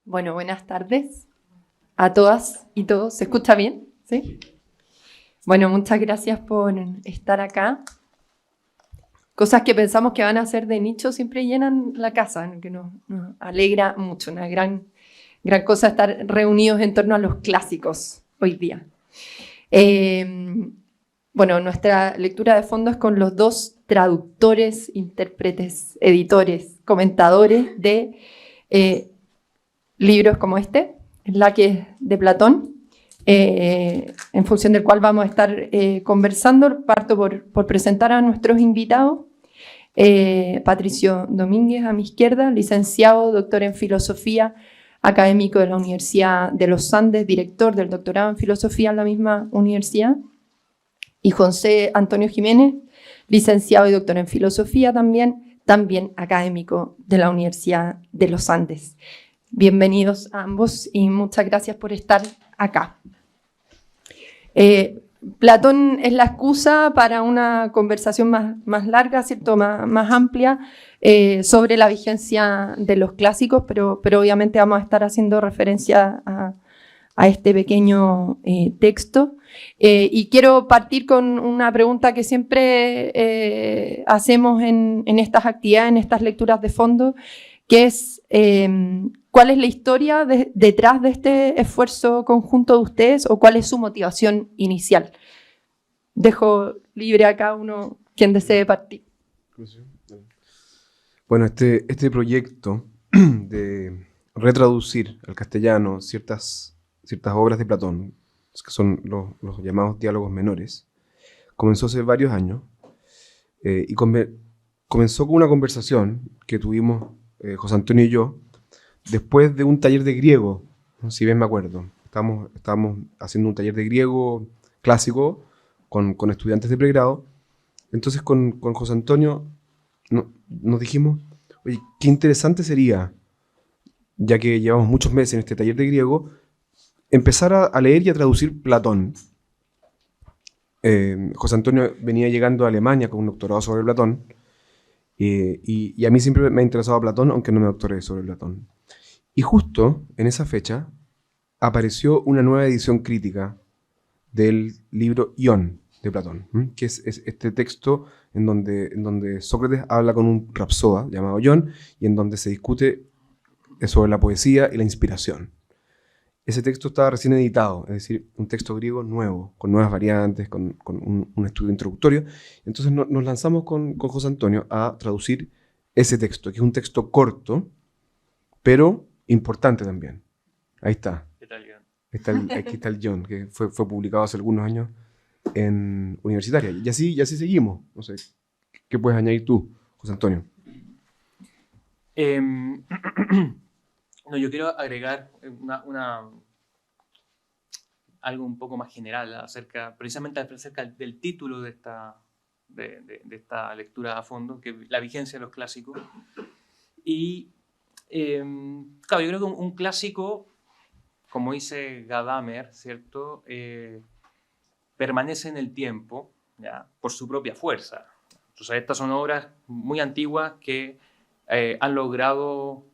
Bueno, buenas tardes a todas y todos. ¿Se escucha bien? ¿Sí? Bueno, muchas gracias por estar acá. Cosas que pensamos que van a ser de nicho siempre llenan la casa, que nos alegra mucho. Una gran cosa estar reunidos en torno a los clásicos hoy día. Bueno, nuestra lectura de fondo es con los dos traductores, intérpretes, editores, comentadores de libros como este, Laques de Platón, en función del cual vamos a estar conversando. Parto por presentar a nuestros invitados. Patricio Domínguez, a mi izquierda, licenciado, doctor en Filosofía, académico de la Universidad de los Andes, director del doctorado en Filosofía en la misma universidad. Y José Antonio Jiménez, licenciado y doctor en Filosofía también académico de la Universidad de los Andes. Bienvenidos a ambos y muchas gracias por estar acá. Platón es la excusa para una conversación más larga, ¿cierto? Más amplia sobre la vigencia de los clásicos, pero obviamente vamos a estar haciendo referencia a este pequeño texto. Y quiero partir con una pregunta que siempre hacemos en estas actividades, en estas lecturas de fondo, que es ¿cuál es la historia detrás de este esfuerzo conjunto de ustedes o cuál es su motivación inicial? Dejo libre a cada uno quien desee partir. Bueno, este proyecto de retraducir al castellano ciertas obras de Platón, que son los llamados diálogos menores, comenzó hace varios años y comenzó con una conversación que tuvimos José Antonio y yo después de un taller de griego, si bien me acuerdo. Estábamos haciendo un taller de griego clásico con estudiantes de pregrado. Entonces con José Antonio nos dijimos, oye, qué interesante sería, ya que llevamos muchos meses en este taller de griego, empezar a leer y a traducir Platón. José Antonio venía llegando a Alemania con un doctorado sobre Platón, y a mí siempre me ha interesado Platón, aunque no me doctoré sobre Platón. Y justo en esa fecha apareció una nueva edición crítica del libro Ión de Platón, que es este texto en donde Sócrates habla con un rapsoda llamado Ión y en donde se discute sobre la poesía y la inspiración. Ese texto estaba recién editado, es decir, un texto griego nuevo, con nuevas variantes, con un estudio introductorio. Entonces nos lanzamos con José Antonio a traducir ese texto, que es un texto corto, pero importante también. Ahí está. ¿Qué tal, John? Aquí está el John, que fue publicado hace algunos años en Universitaria. Y así seguimos. No sé, ¿qué puedes añadir tú, José Antonio? No, yo quiero agregar algo un poco más general precisamente acerca del título de esta lectura a fondo, que es la vigencia de los clásicos. Y claro, yo creo que un clásico, como dice Gadamer, ¿cierto? Permanece en el tiempo, ¿ya? Por su propia fuerza. Entonces, estas son obras muy antiguas que han logrado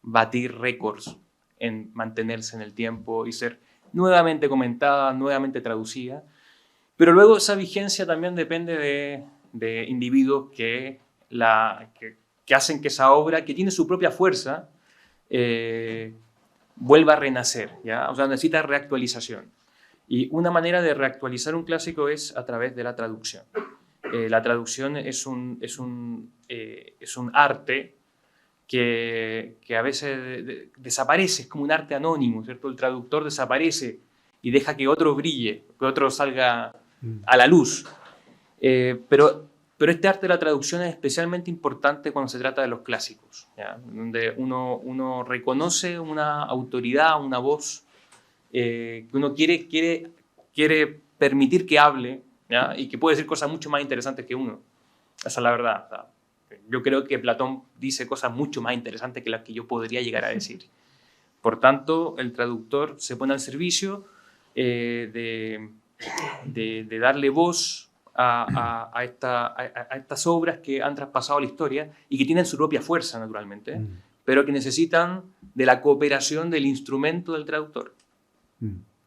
batir récords en mantenerse en el tiempo y ser nuevamente comentadas, nuevamente traducidas. Pero luego esa vigencia también depende de individuos que hacen que esa obra, que tiene su propia fuerza, vuelva a renacer, ¿ya? O sea, necesita reactualización. Y una manera de reactualizar un clásico es a través de la traducción. La traducción es un arte que a veces desaparece, es como un arte anónimo, ¿cierto? El traductor desaparece y deja que otro brille, que otro salga a la luz. Pero este arte de la traducción es especialmente importante cuando se trata de los clásicos, ¿ya? Donde uno reconoce una autoridad, una voz que uno quiere permitir que hable, ¿ya? Y que puede decir cosas mucho más interesantes que uno. Esa es la verdad. O sea, yo creo que Platón dice cosas mucho más interesantes que las que yo podría llegar a decir. Por tanto, el traductor se pone al servicio de darle voz a estas obras que han traspasado la historia y que tienen su propia fuerza, naturalmente, pero que necesitan de la cooperación del instrumento del traductor.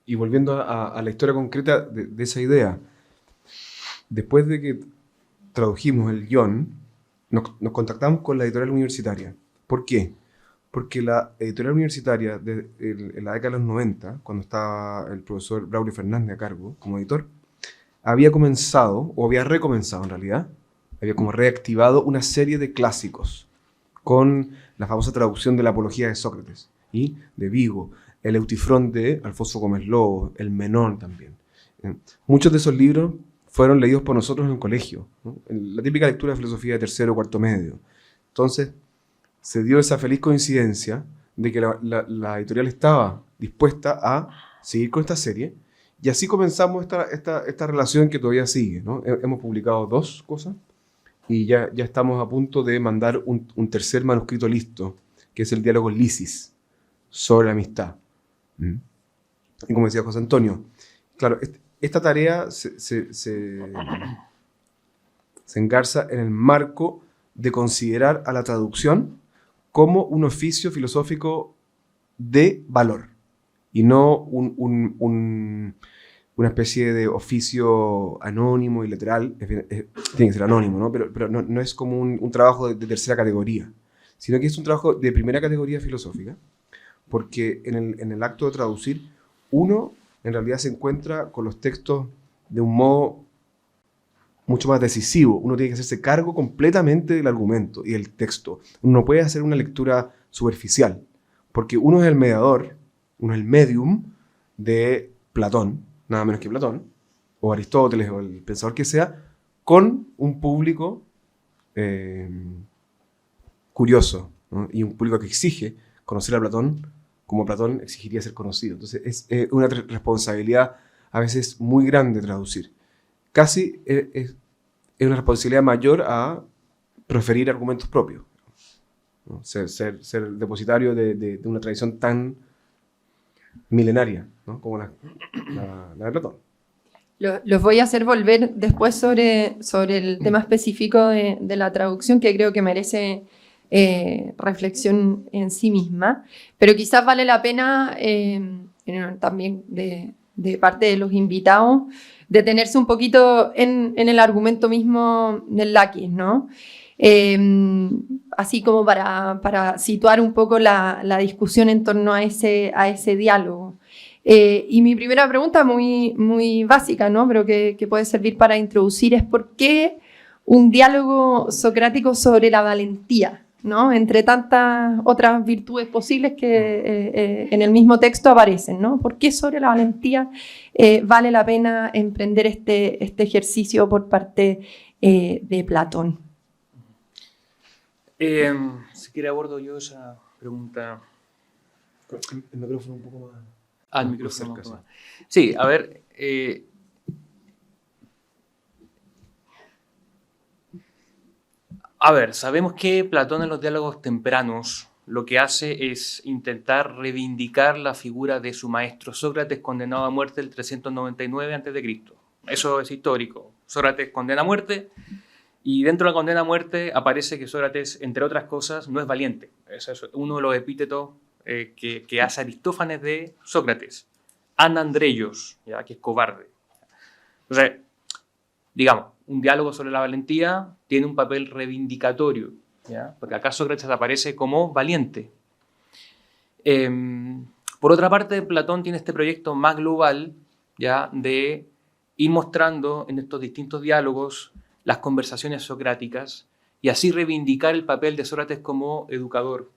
Y volviendo a la historia concreta de esa idea, después de que tradujimos el guión, nos contactamos con la editorial universitaria. ¿Por qué? Porque la editorial universitaria en la década de los 90, cuando estaba el profesor Braulio Fernández a cargo como editor, había comenzado, o había recomenzado en realidad, había como reactivado una serie de clásicos con la famosa traducción de la Apología de Sócrates y de Vigo, el Eutifrón de Alfonso Gómez Lobo, el Menón también. Muchos de esos libros fueron leídos por nosotros en el colegio, ¿no? La típica lectura de filosofía de tercero o cuarto medio. Entonces, se dio esa feliz coincidencia de que la editorial estaba dispuesta a seguir con esta serie, y así comenzamos esta relación que todavía sigue, ¿no? Hemos publicado 2 cosas, y ya estamos a punto de mandar un tercer manuscrito listo, que es el diálogo Lysis, sobre la amistad. Y como decía José Antonio, claro, esta tarea se engarza en el marco de considerar a la traducción como un oficio filosófico de valor, y no una especie de oficio anónimo y literal. Tiene que ser anónimo, ¿no? Pero no es como un trabajo de tercera categoría, sino que es un trabajo de primera categoría filosófica, porque en el acto de traducir, uno en realidad se encuentra con los textos de un modo mucho más decisivo. Uno tiene que hacerse cargo completamente del argumento y del texto. Uno no puede hacer una lectura superficial, porque uno es el mediador, uno es el medium de Platón, nada menos que Platón, o Aristóteles, o el pensador que sea, con un público curioso, ¿no? Y un público que exige conocer a Platón como Platón exigiría ser conocido. Entonces es una responsabilidad a veces muy grande traducir. Casi es una responsabilidad mayor a proferir argumentos propios, ¿no? Ser depositario de una tradición tan milenaria, ¿no? Como la de Platón. Los voy a hacer volver después sobre el tema específico de la traducción, que creo que merece reflexión en sí misma, pero quizás vale la pena también de parte de los invitados detenerse un poquito en el argumento mismo del Lakis, ¿no? Así como para situar un poco la discusión en torno a ese diálogo. Y mi primera pregunta, muy, muy básica, ¿no? Pero que puede servir para introducir, es ¿por qué un diálogo socrático sobre la valentía, ¿no? Entre tantas otras virtudes posibles que en el mismo texto aparecen, ¿no? ¿Por qué sobre la valentía vale la pena emprender este ejercicio por parte de Platón? Si quiere abordo yo esa pregunta. El micrófono un poco más. Al micrófono un poco más. Sí, a ver. Sabemos que Platón en los diálogos tempranos lo que hace es intentar reivindicar la figura de su maestro Sócrates, condenado a muerte el 399 a.C. Eso es histórico. Sócrates condena a muerte, y dentro de la condena a muerte aparece que Sócrates, entre otras cosas, no es valiente. Ese es uno de los epítetos que hace Aristófanes de Sócrates. Anandrellos, ya, que es cobarde. Entonces, digamos, un diálogo sobre la valentía tiene un papel reivindicatorio, ¿ya? Porque acá Sócrates aparece como valiente. Por otra parte, Platón tiene este proyecto más global, ¿ya?, de ir mostrando en estos distintos diálogos las conversaciones socráticas y así reivindicar el papel de Sócrates como educador,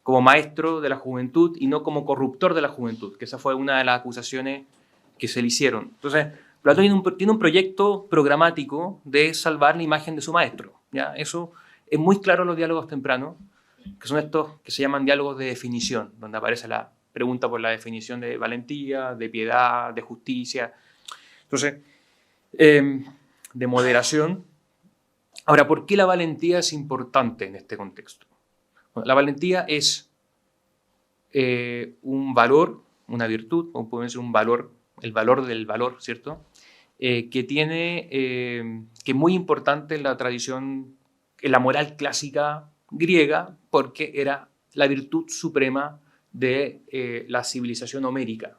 como maestro de la juventud y no como corruptor de la juventud, que esa fue una de las acusaciones que se le hicieron. Entonces, Platón tiene un proyecto programático de salvar la imagen de su maestro, ¿ya? Eso es muy claro en los diálogos tempranos, que son estos que se llaman diálogos de definición, donde aparece la pregunta por la definición de valentía, de piedad, de justicia. Entonces, de moderación. Ahora, ¿por qué la valentía es importante en este contexto? Bueno, la valentía es un valor, una virtud, o puede ser un valor, el valor del valor, ¿cierto? Que tiene, que es muy importante en la tradición, en la moral clásica griega, porque era la virtud suprema de la civilización homérica.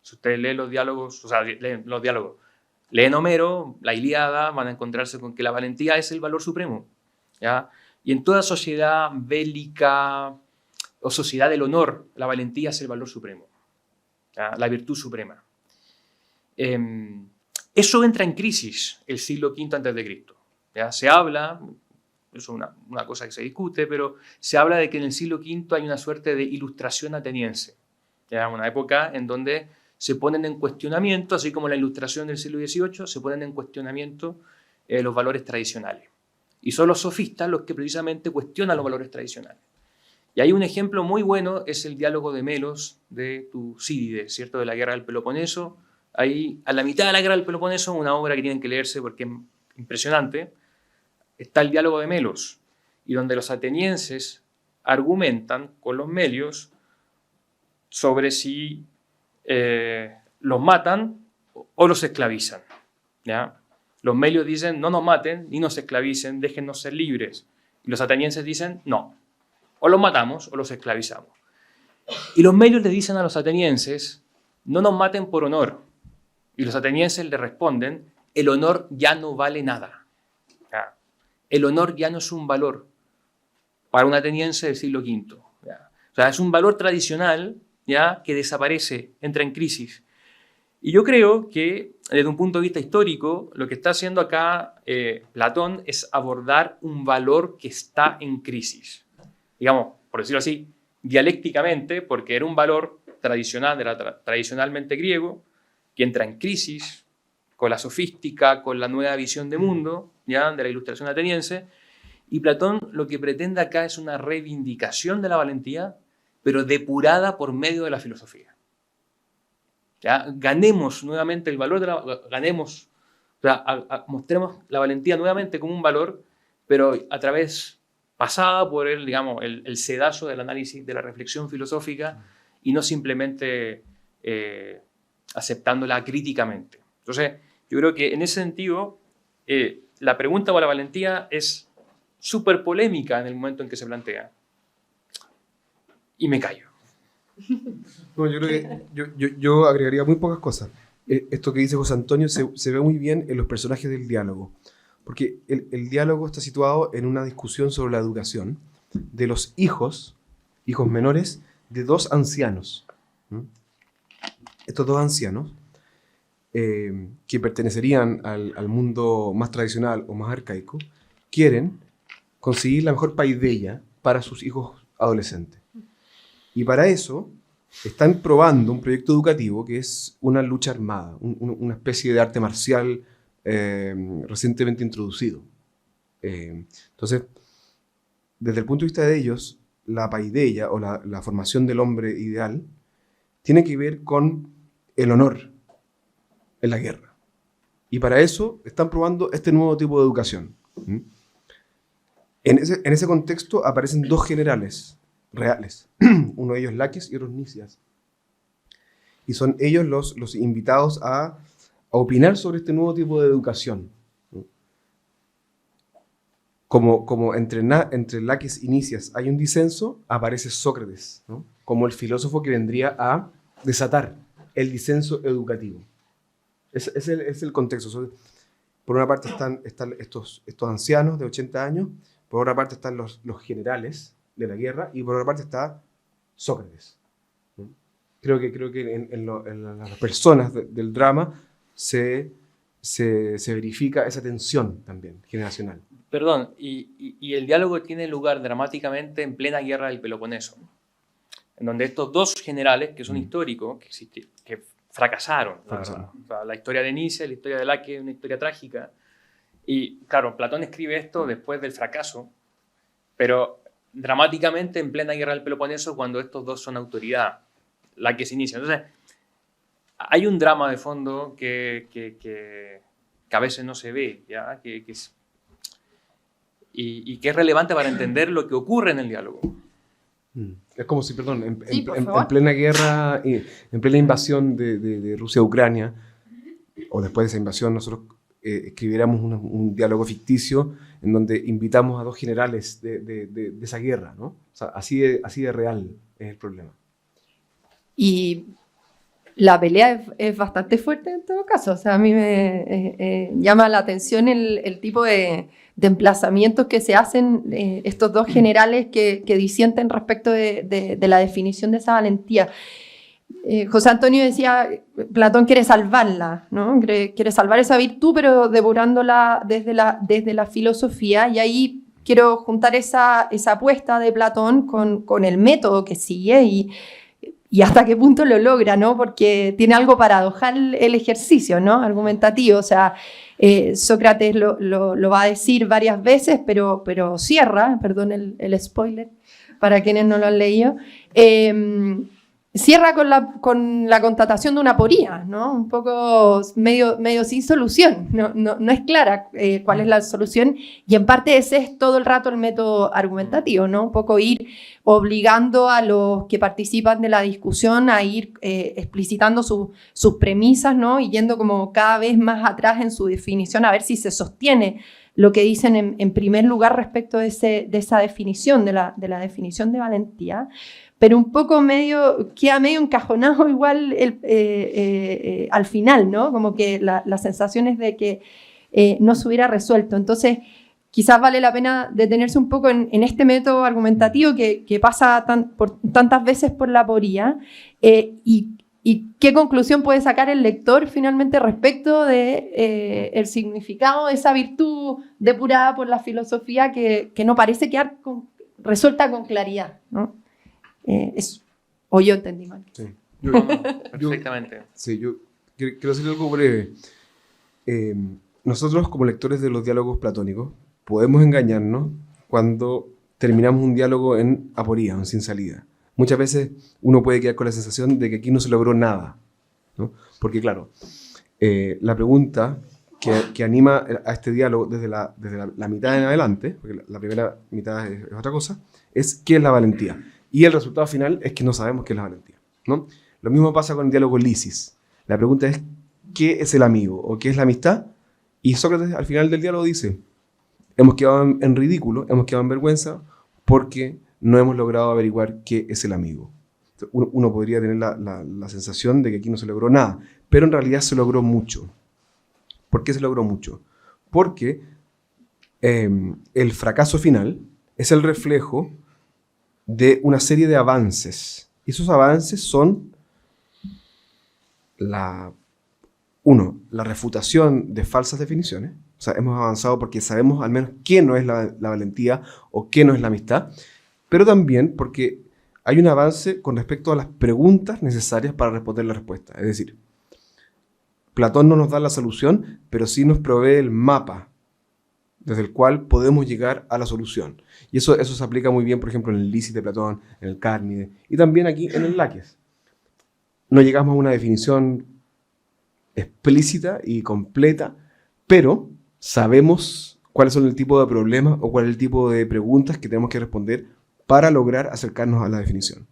Si ustedes leen los diálogos, leen Homero, la Ilíada, van a encontrarse con que la valentía es el valor supremo, ¿ya? Y en toda sociedad bélica o sociedad del honor, la valentía es el valor supremo, ¿ya? La virtud suprema. Eso entra en crisis el siglo V a.C. ¿Ya? Se habla, eso es una cosa que se discute, pero se habla de que en el siglo V hay una suerte de ilustración ateniense, ¿ya? Una época en donde se ponen en cuestionamiento, así como la ilustración del siglo XVIII, se ponen en cuestionamiento los valores tradicionales. Y son los sofistas los que precisamente cuestionan los valores tradicionales. Y hay un ejemplo muy bueno, es el diálogo de Melos de Tucídides, ¿cierto? De la Guerra del Peloponeso. Ahí, a la mitad de la Guerra del Peloponeso, una obra que tienen que leerse porque es impresionante, está el diálogo de Melos, y donde los atenienses argumentan con los melios sobre si los matan o los esclavizan, ¿ya? Los melios dicen, no nos maten ni nos esclavicen, déjennos ser libres. Y los atenienses dicen, no, o los matamos o los esclavizamos. Y los melios le dicen a los atenienses, no nos maten por honor. Y los atenienses le responden, el honor ya no vale nada. ¿Ya? El honor ya no es un valor para un ateniense del siglo V. ¿Ya? O sea, es un valor tradicional, ¿ya?, que desaparece, entra en crisis. Y yo creo que, desde un punto de vista histórico, lo que está haciendo acá Platón es abordar un valor que está en crisis. Digamos, por decirlo así, dialécticamente, porque era un valor tradicional, era tradicionalmente griego, que entra en crisis con la sofística, con la nueva visión de mundo, ¿ya?, de la ilustración ateniense. Y Platón lo que pretende acá es una reivindicación de la valentía, pero depurada por medio de la filosofía. ¿Ya? Ganemos nuevamente el valor de ganemos, o sea, mostremos la valentía nuevamente como un valor, pero a través, pasada por digamos, el sedazo del análisis, de la reflexión filosófica, y no simplemente aceptándola críticamente. Entonces, yo creo que en ese sentido, la pregunta por la valentía es súper polémica en el momento en que se plantea. Y me callo. No, yo creo que yo agregaría muy pocas cosas. Esto que dice José Antonio se ve muy bien en los personajes del diálogo, porque el diálogo está situado en una discusión sobre la educación de los hijos menores de dos ancianos. Estos dos ancianos, que pertenecerían al mundo más tradicional o más arcaico, quieren conseguir la mejor paideia para sus hijos adolescentes. Y para eso están probando un proyecto educativo que es una lucha armada, una especie de arte marcial recientemente introducido. Entonces, desde el punto de vista de ellos, la paideia o la formación del hombre ideal tiene que ver con el honor en la guerra. Y para eso están probando este nuevo tipo de educación. En ese contexto aparecen dos generales reales, uno de ellos Laques y otro Nicias. Y son ellos los invitados a opinar sobre este nuevo tipo de educación. Como entre Laques y Nicias hay un disenso, aparece Sócrates, ¿no?, como el filósofo que vendría a desatar el disenso educativo. Es el contexto. Por una parte están estos ancianos de 80 años, por otra parte están los generales de la guerra, y por otra parte está Sócrates. Creo que en las personas del drama se verifica esa tensión también generacional. Perdón, y el diálogo tiene lugar dramáticamente en plena guerra del Peloponeso, en donde estos dos generales, que son históricos, que fracasaron. O sea, la historia de Nicias, la historia de Laques es una historia trágica. Y claro, Platón escribe esto después del fracaso, pero dramáticamente en plena guerra del Peloponeso, cuando estos dos son autoridad, Laques y Nicias. Entonces, hay un drama de fondo que a veces no se ve, ¿ya? Y que es relevante para entender lo que ocurre en el diálogo. Es como si, perdón, en plena guerra, en plena invasión de Rusia a Ucrania, o después de esa invasión, nosotros escribiéramos un diálogo ficticio en donde invitamos a dos generales de esa guerra, ¿no? O sea, así de real es el problema. Y la pelea es bastante fuerte en todo caso. O sea, a mí me llama la atención el tipo de emplazamientos que se hacen estos dos generales que disienten respecto de la definición de esa valentía. José Antonio decía, Platón quiere salvarla, ¿no? Quiere salvar esa virtud, pero depurándola desde la filosofía, y ahí quiero juntar esa apuesta de Platón con el método que sigue y hasta qué punto lo logra, ¿no? Porque tiene algo paradojal el ejercicio, ¿no? Argumentativo, o sea, Sócrates lo va a decir varias veces, pero cierra, perdón el spoiler, para quienes no lo han leído, cierra con la constatación de una aporía, ¿no? Un poco medio sin solución, no es clara cuál es la solución, y en parte ese es todo el rato el método argumentativo, ¿no? Un poco ir obligando a los que participan de la discusión a ir explicitando sus premisas, ¿no? Y yendo como cada vez más atrás en su definición a ver si se sostiene lo que dicen en primer lugar respecto de esa definición, de la definición de valentía. Pero un poco queda medio encajonado igual al final, ¿no? Como que la sensación es de que no se hubiera resuelto. Entonces, quizás vale la pena detenerse un poco en este método argumentativo que pasa tantas veces por la aporía y qué conclusión puede sacar el lector finalmente respecto de el significado de esa virtud depurada por la filosofía que no parece quedar resuelta con claridad, ¿no? O yo entendí mal. Sí. Perfectamente. Sí, yo quiero decir algo breve. Nosotros, como lectores de los diálogos platónicos, podemos engañarnos cuando terminamos un diálogo en aporía, en sin salida. Muchas veces uno puede quedar con la sensación de que aquí no se logró nada, ¿no? Porque, claro, la pregunta que anima a este diálogo desde la mitad en adelante, porque la primera mitad es otra cosa, es ¿qué es la valentía? Y el resultado final es que no sabemos qué es la valentía, ¿no? Lo mismo pasa con el diálogo Lysis. La pregunta es ¿qué es el amigo? ¿O qué es la amistad? Y Sócrates al final del diálogo dice, hemos quedado en ridículo, hemos quedado en vergüenza porque no hemos logrado averiguar qué es el amigo. Uno podría tener la sensación de que aquí no se logró nada, pero en realidad se logró mucho. ¿Por qué se logró mucho? Porque el fracaso final es el reflejo de una serie de avances. Y esos avances son la refutación de falsas definiciones. O sea, hemos avanzado porque sabemos al menos qué no es la valentía o qué no es la amistad, pero también porque hay un avance con respecto a las preguntas necesarias para responder la respuesta. Es decir, Platón no nos da la solución, pero sí nos provee el mapa desde el cual podemos llegar a la solución. Y eso se aplica muy bien, por ejemplo, en el Lysis de Platón, en el Cárnide, y también aquí en el Laques. No llegamos a una definición explícita y completa, pero sabemos cuáles son el tipo de problemas o cuál es el tipo de preguntas que tenemos que responder para lograr acercarnos a la definición.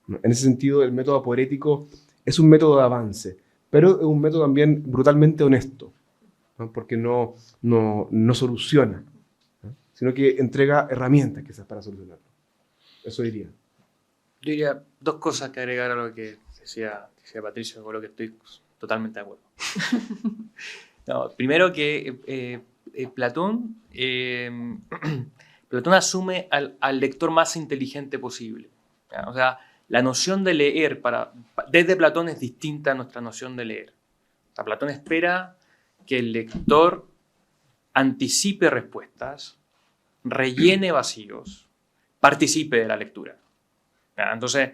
En ese sentido, el método aporético es un método de avance, pero es un método también brutalmente honesto, ¿no? Porque no soluciona, ¿no? Sino que entrega herramientas quizás para solucionarlo. Eso diría. Yo diría dos cosas que agregar a lo que decía Patricio, con lo que estoy totalmente de acuerdo. No, primero que Platón asume al lector más inteligente posible, ¿ya? O sea, la noción de leer desde Platón es distinta a nuestra noción de leer. O sea, Platón espera que el lector anticipe respuestas, rellene vacíos, participe de la lectura. ¿Ya? Entonces,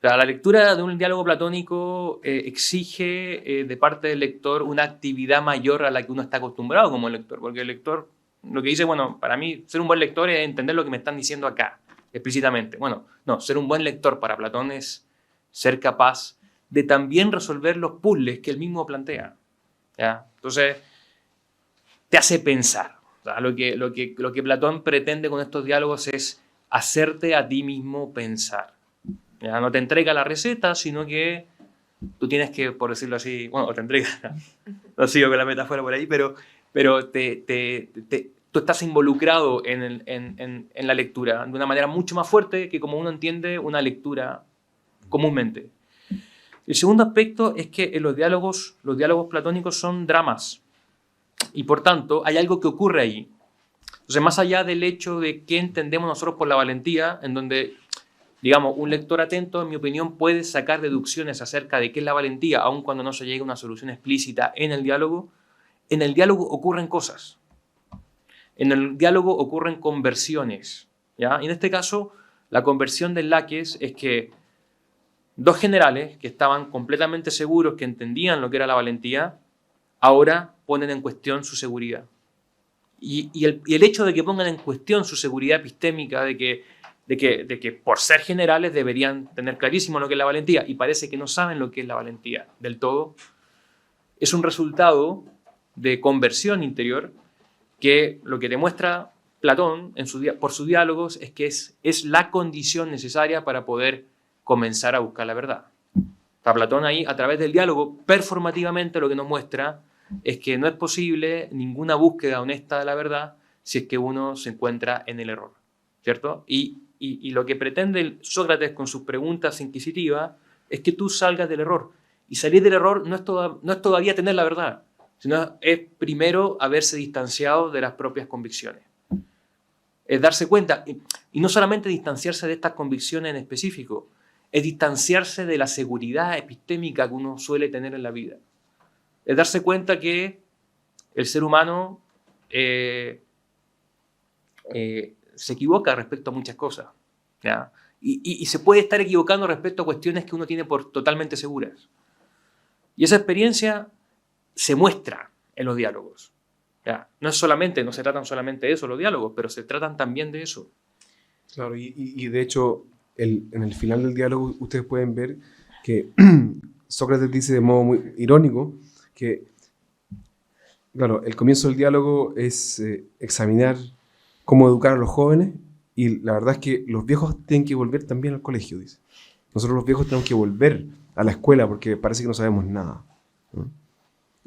la lectura de un diálogo platónico exige de parte del lector una actividad mayor a la que uno está acostumbrado como lector, porque el lector lo que dice, bueno, para mí ser un buen lector es entender lo que me están diciendo acá, explícitamente. Bueno, no, ser un buen lector para Platón es ser capaz de también resolver los puzzles que él mismo plantea, ¿ya? Entonces, te hace pensar. O sea, lo que Platón pretende con estos diálogos es hacerte a ti mismo pensar. ¿Ya? No te entrega la receta, sino que tú tienes que, por decirlo así, bueno, o te entrega, no sigo con la metáfora por ahí, pero tú estás involucrado en la lectura de una manera mucho más fuerte que como uno entiende una lectura comúnmente. El segundo aspecto es que en los diálogos platónicos son dramas y por tanto hay algo que ocurre ahí. Entonces, más allá del hecho de qué entendemos nosotros por la valentía, en donde, digamos, un lector atento, en mi opinión, puede sacar deducciones acerca de qué es la valentía, aun cuando no se llegue a una solución explícita en el diálogo ocurren cosas. En el diálogo ocurren conversiones, ¿ya? Y en este caso, la conversión del Laques es que dos generales que estaban completamente seguros, que entendían lo que era la valentía, ahora ponen en cuestión su seguridad. Y el hecho de que pongan en cuestión su seguridad epistémica, de que por ser generales deberían tener clarísimo lo que es la valentía, y parece que no saben lo que es la valentía del todo, es un resultado de conversión interior que lo que demuestra Platón por sus diálogos es que es la condición necesaria para poder comenzar a buscar la verdad. Para Platón ahí, a través del diálogo, performativamente lo que nos muestra es que no es posible ninguna búsqueda honesta de la verdad si es que uno se encuentra en el error, ¿cierto? Y lo que pretende Sócrates con sus preguntas inquisitivas es que tú salgas del error. Y salir del error no es todavía tener la verdad, sino es primero haberse distanciado de las propias convicciones. Es darse cuenta, y no solamente distanciarse de estas convicciones en específico, es distanciarse de la seguridad epistémica que uno suele tener en la vida. Es darse cuenta que el ser humano se equivoca respecto a muchas cosas, ¿ya? Y se puede estar equivocando respecto a cuestiones que uno tiene por totalmente seguras. Y esa experiencia se muestra en los diálogos, ¿ya? No se tratan solamente de eso los diálogos, pero se tratan también de eso. Claro, y de hecho, en el final del diálogo ustedes pueden ver que Sócrates dice de modo muy irónico que, claro, el comienzo del diálogo es examinar cómo educar a los jóvenes, y la verdad es que los viejos tienen que volver también al colegio, dice. Nosotros los viejos tenemos que volver a la escuela porque parece que no sabemos nada, ¿no?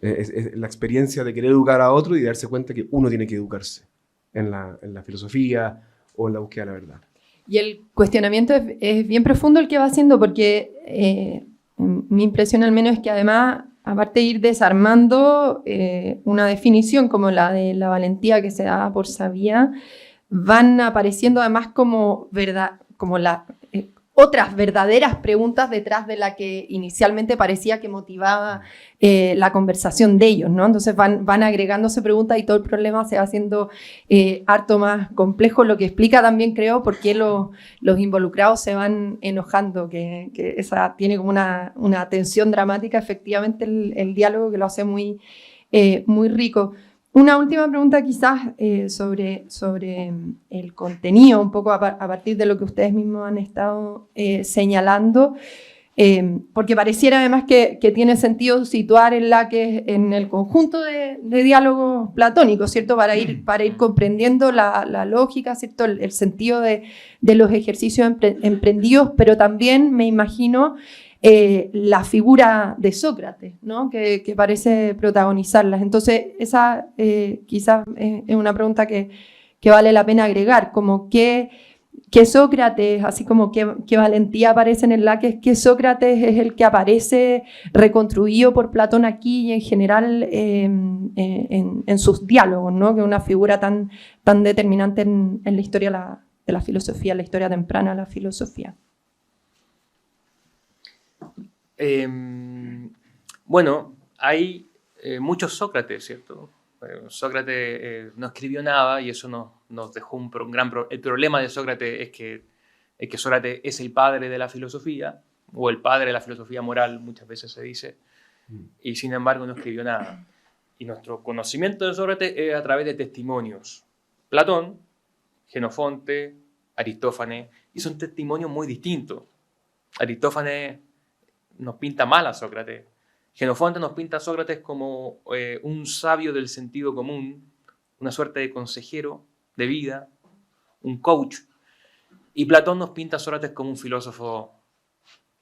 Es la experiencia de querer educar a otro y darse cuenta que uno tiene que educarse en la filosofía o en la búsqueda de la verdad. Y el cuestionamiento es bien profundo el que va haciendo, porque mi impresión al menos es que además, aparte de ir desarmando una definición como la de la valentía que se da por sabía, van apareciendo además como otras verdaderas preguntas detrás de la que inicialmente parecía que motivaba la conversación de ellos, ¿no? Entonces van agregándose preguntas y todo el problema se va haciendo harto más complejo, lo que explica también, creo, por qué los involucrados se van enojando, que esa tiene como una tensión dramática, efectivamente, el diálogo que lo hace muy, muy rico. Una última pregunta quizás sobre el contenido, un poco a partir de lo que ustedes mismos han estado señalando, porque pareciera además que tiene sentido situar el Laques en el conjunto de diálogos platónicos, ¿cierto? Para ir comprendiendo la lógica, ¿cierto? El sentido de los ejercicios emprendidos, pero también me imagino la figura de Sócrates, ¿no? que parece protagonizarlas. Entonces, esa quizás es una pregunta que vale la pena agregar, como qué Sócrates, así como qué valentía aparece en el Laques, qué Sócrates es el que aparece reconstruido por Platón aquí y en general en sus diálogos, ¿no? Que es una figura tan determinante en la historia de la filosofía, la historia temprana de la filosofía. Bueno, hay muchos Sócrates, ¿cierto? Sócrates no escribió nada y eso nos dejó un gran problema. El problema de Sócrates es que Sócrates es el padre de la filosofía, o el padre de la filosofía moral, muchas veces se dice, y sin embargo no escribió nada. Y nuestro conocimiento de Sócrates es a través de testimonios. Platón, Jenofonte, Aristófanes, y son testimonios muy distintos. Aristófanes nos pinta mal a Sócrates. Jenofonte nos pinta a Sócrates como un sabio del sentido común, una suerte de consejero de vida, un coach. Y Platón nos pinta a Sócrates como un filósofo,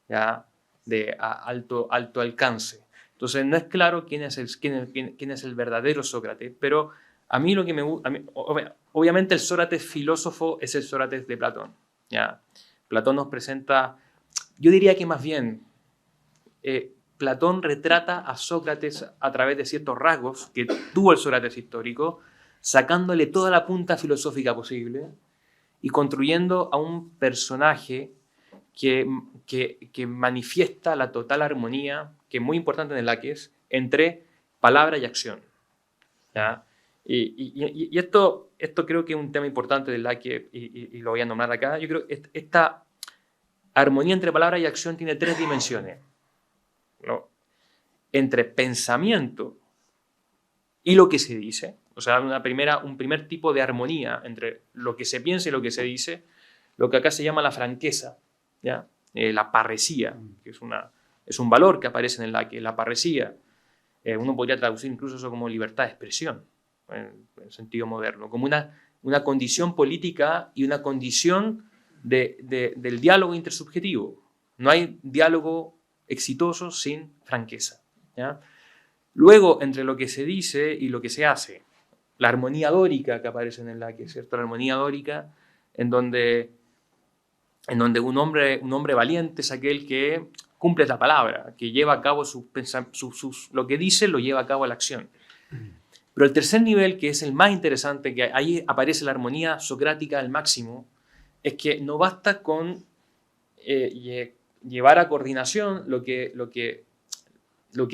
¿ya?, de alto alcance. Entonces no es claro quién es el verdadero Sócrates, pero a mí lo que me gusta, obviamente el Sócrates filósofo es el Sócrates de Platón, ¿ya? Platón nos presenta, yo diría que más bien, Platón retrata a Sócrates a través de ciertos rasgos que tuvo el Sócrates histórico, sacándole toda la punta filosófica posible y construyendo a un personaje que manifiesta la total armonía, que es muy importante en el Laques, entre palabra y acción. ¿Ya? Y esto creo que es un tema importante del Laques y lo voy a nombrar acá. Yo creo que esta armonía entre palabra y acción tiene 3 dimensiones, ¿no? Entre pensamiento y lo que se dice, o sea, un primer tipo de armonía entre lo que se piensa y lo que se dice, lo que acá se llama la franqueza, ¿ya? La parresía, que es un valor que aparece en el Laques, la parresía. Uno podría traducir incluso eso como libertad de expresión, en sentido moderno, como una condición política y una condición del diálogo intersubjetivo. No hay diálogo exitoso sin franqueza, ¿ya? Luego, entre lo que se dice y lo que se hace, la armonía dórica que aparece en el Laques, ¿cierto? La armonía dórica en donde un hombre valiente es aquel que cumple la palabra, que lleva a cabo lo que dice, lo lleva a cabo a la acción. Pero el tercer nivel, que es el más interesante, que ahí aparece la armonía socrática al máximo, es que no basta con llevar a coordinación lo que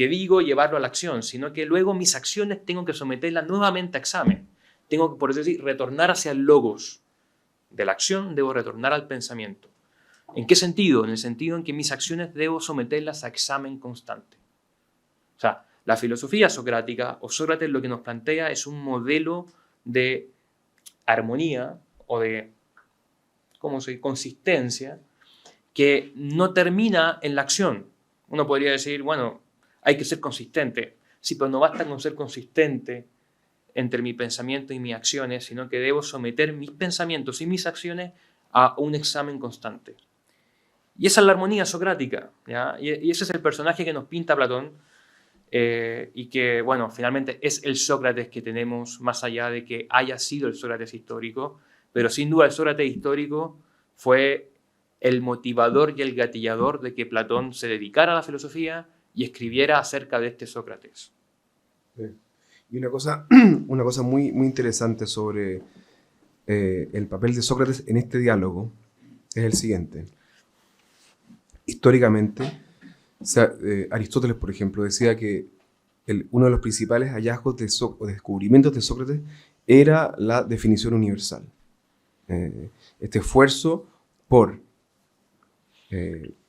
digo, llevarlo a la acción, sino que luego mis acciones tengo que someterlas nuevamente a examen. Tengo que, por decir, retornar hacia el logos. De la acción debo retornar al pensamiento. ¿En qué sentido? En el sentido en que mis acciones debo someterlas a examen constante. O sea, la filosofía socrática, o Sócrates, lo que nos plantea es un modelo de armonía o de consistencia que no termina en la acción. Uno podría decir, bueno, hay que ser consistente. Sí, pero no basta con ser consistente entre mi pensamiento y mis acciones, sino que debo someter mis pensamientos y mis acciones a un examen constante. Y esa es la armonía socrática, ¿ya? Y ese es el personaje que nos pinta Platón, y que, bueno, finalmente es el Sócrates que tenemos, más allá de que haya sido el Sócrates histórico, pero sin duda el Sócrates histórico fue el motivador y el gatillador de que Platón se dedicara a la filosofía y escribiera acerca de este Sócrates. Sí. Y una cosa muy, muy interesante sobre el papel de Sócrates en este diálogo es el siguiente. Históricamente, Aristóteles, por ejemplo, decía que uno de los principales hallazgos o descubrimientos de Sócrates era la definición universal. Este esfuerzo por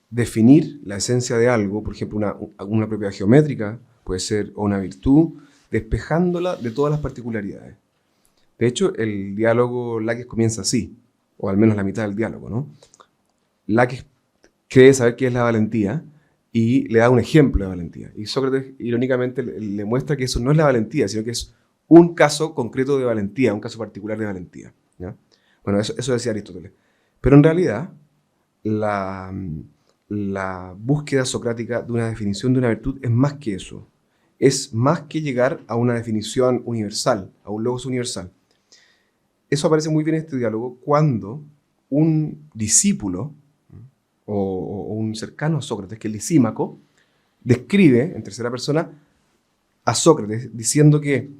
definir la esencia de algo, por ejemplo, una propiedad geométrica, puede ser, o una virtud, despejándola de todas las particularidades. De hecho, el diálogo Laques comienza así, o al menos la mitad del diálogo, ¿no? Laques cree saber qué es la valentía y le da un ejemplo de valentía. Y Sócrates, irónicamente, le muestra que eso no es la valentía, sino que es un caso concreto de valentía, un caso particular de valentía, ¿ya? Bueno, eso decía Aristóteles. Pero en realidad, la búsqueda socrática de una definición de una virtud es más que eso. Es más que llegar a una definición universal, a un logos universal. Eso aparece muy bien en este diálogo cuando un discípulo o un cercano a Sócrates, que es Lisímaco, describe en tercera persona a Sócrates diciendo que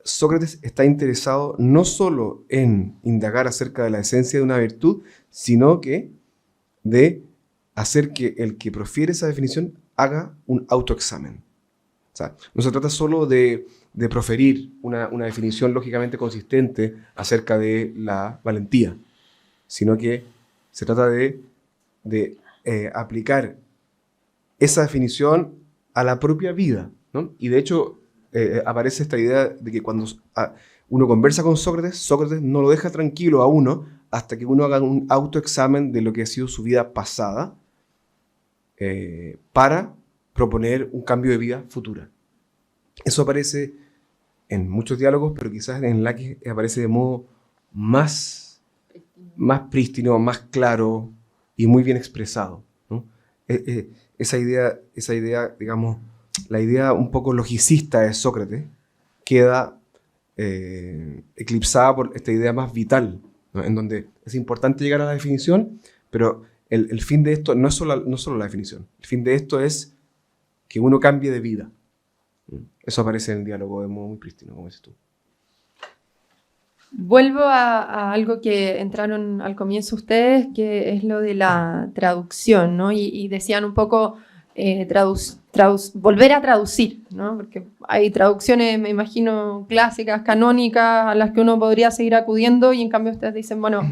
Sócrates está interesado no solo en indagar acerca de la esencia de una virtud, sino que de hacer que el que profiere esa definición haga un autoexamen. O sea, no se trata solo de proferir una definición lógicamente consistente acerca de la valentía, sino que se trata de aplicar esa definición a la propia vida, ¿no? Y de hecho aparece esta idea de que cuando uno conversa con Sócrates, Sócrates no lo deja tranquilo a uno hasta que uno haga un autoexamen de lo que ha sido su vida pasada para proponer un cambio de vida futura. Eso aparece en muchos diálogos, pero quizás en Laques aparece de modo más prístino, más claro y muy bien expresado, ¿no? Esa idea, digamos, la idea un poco logicista de Sócrates queda eclipsada por esta idea más vital, ¿no? En donde es importante llegar a la definición, pero el fin de esto no es solo la definición. El fin de esto es que uno cambie de vida. Eso aparece en el diálogo de modo muy prístino, como dices tú. Vuelvo a algo que entraron al comienzo ustedes, que es lo de la traducción, ¿no? Y decían un poco volver a traducir, ¿no? Porque hay traducciones, me imagino, clásicas, canónicas, a las que uno podría seguir acudiendo, y en cambio ustedes dicen, bueno,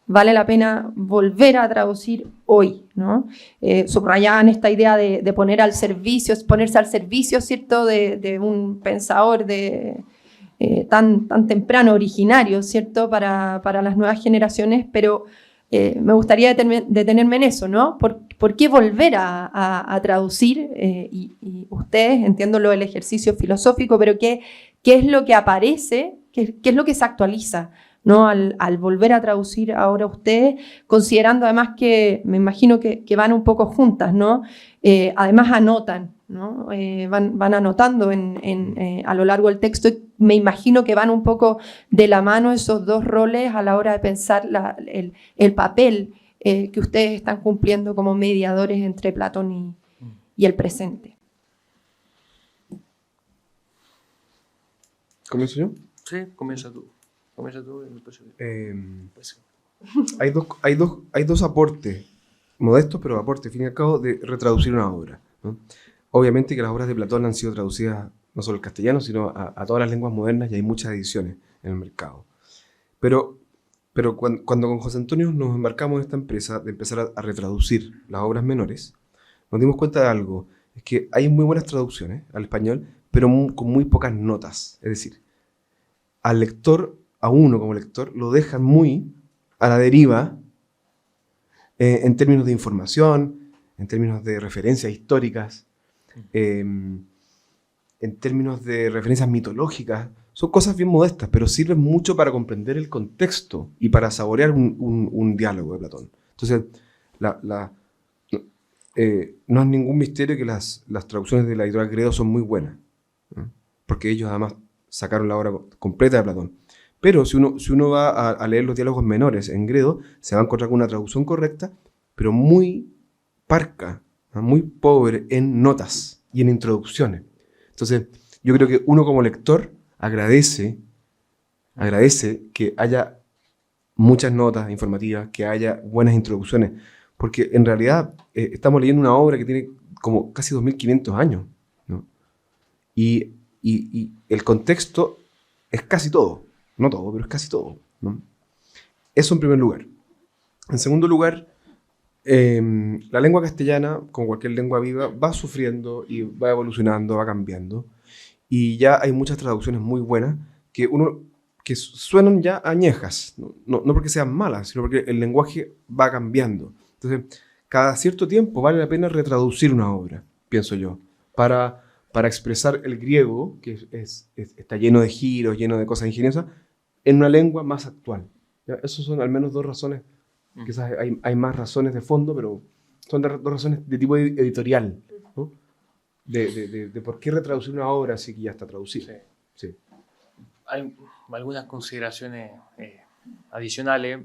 vale la pena volver a traducir hoy, ¿no? Subrayaban esta idea de ponerse al servicio, ¿cierto?, de un pensador tan temprano, originario, ¿cierto?, para las nuevas generaciones, pero me gustaría detenerme en eso, ¿no? ¿Por qué volver a traducir? Y ustedes, entiendo lo del ejercicio filosófico, pero ¿qué es lo que aparece? ¿Qué es lo que se actualiza, ¿no? Al volver a traducir ahora ustedes, considerando además que me imagino que van un poco juntas, ¿no? Además anotan, ¿no? Van anotando a lo largo del texto, y me imagino que van un poco de la mano esos dos roles a la hora de pensar el papel que ustedes están cumpliendo como mediadores entre Platón y el presente. ¿Comienzo yo? Sí, comienza tú. Comienza tú y después hay dos aportes, modestos, pero aportes, al fin y al cabo, de retraducir una obra, ¿no? Obviamente que las obras de Platón han sido traducidas no solo al castellano, sino a todas las lenguas modernas, y hay muchas ediciones en el mercado. Pero cuando con José Antonio nos embarcamos en esta empresa de empezar a retraducir las obras menores, nos dimos cuenta de algo, es que hay muy buenas traducciones al español, pero con muy pocas notas. Es decir, al lector, a uno como lector, lo dejan muy a la deriva en términos de información, en términos de referencias históricas, en términos de referencias mitológicas. Son cosas bien modestas, pero sirven mucho para comprender el contexto y para saborear un diálogo de Platón. Entonces, no es ningún misterio que las traducciones de la editorial Gredo son muy buenas, ¿no? Porque ellos además sacaron la obra completa de Platón. Pero si uno va a leer los diálogos menores en Gredo, se va a encontrar con una traducción correcta, pero muy parca, ¿no? Muy pobre en notas y en introducciones. Entonces, yo creo que uno como lector agradece que haya muchas notas informativas, que haya buenas introducciones, porque en realidad estamos leyendo una obra que tiene como casi 2500 años, ¿no? Y el contexto es casi todo, no todo, pero es casi todo, ¿no? Eso en primer lugar. En segundo lugar, la lengua castellana, como cualquier lengua viva, va sufriendo y va evolucionando, va cambiando. Y ya hay muchas traducciones muy buenas que suenan ya añejas, no porque sean malas, sino porque el lenguaje va cambiando. Entonces, cada cierto tiempo vale la pena retraducir una obra, pienso yo, para expresar el griego, que está lleno de giros, lleno de cosas ingeniosas, en una lengua más actual. ¿Ya? Esas son al menos dos razones. Quizás hay más razones de fondo, pero son dos razones de tipo editorial, ¿no? De por qué retraducir una obra si ya está traducida. Sí. Sí. Hay algunas consideraciones adicionales.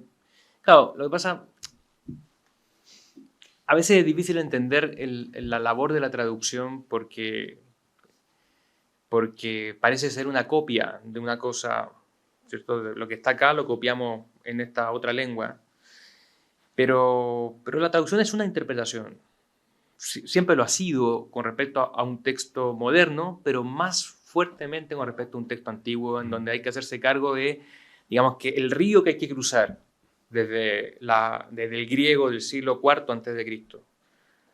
Claro, lo que pasa, a veces es difícil entender la labor de la traducción porque parece ser una copia de una cosa, ¿cierto? Lo que está acá lo copiamos en esta otra lengua. Pero la traducción es una interpretación. Siempre lo ha sido con respecto a un texto moderno, pero más fuertemente con respecto a un texto antiguo, en donde hay que hacerse cargo de, digamos, que el río que hay que cruzar desde el griego del siglo IV a.C.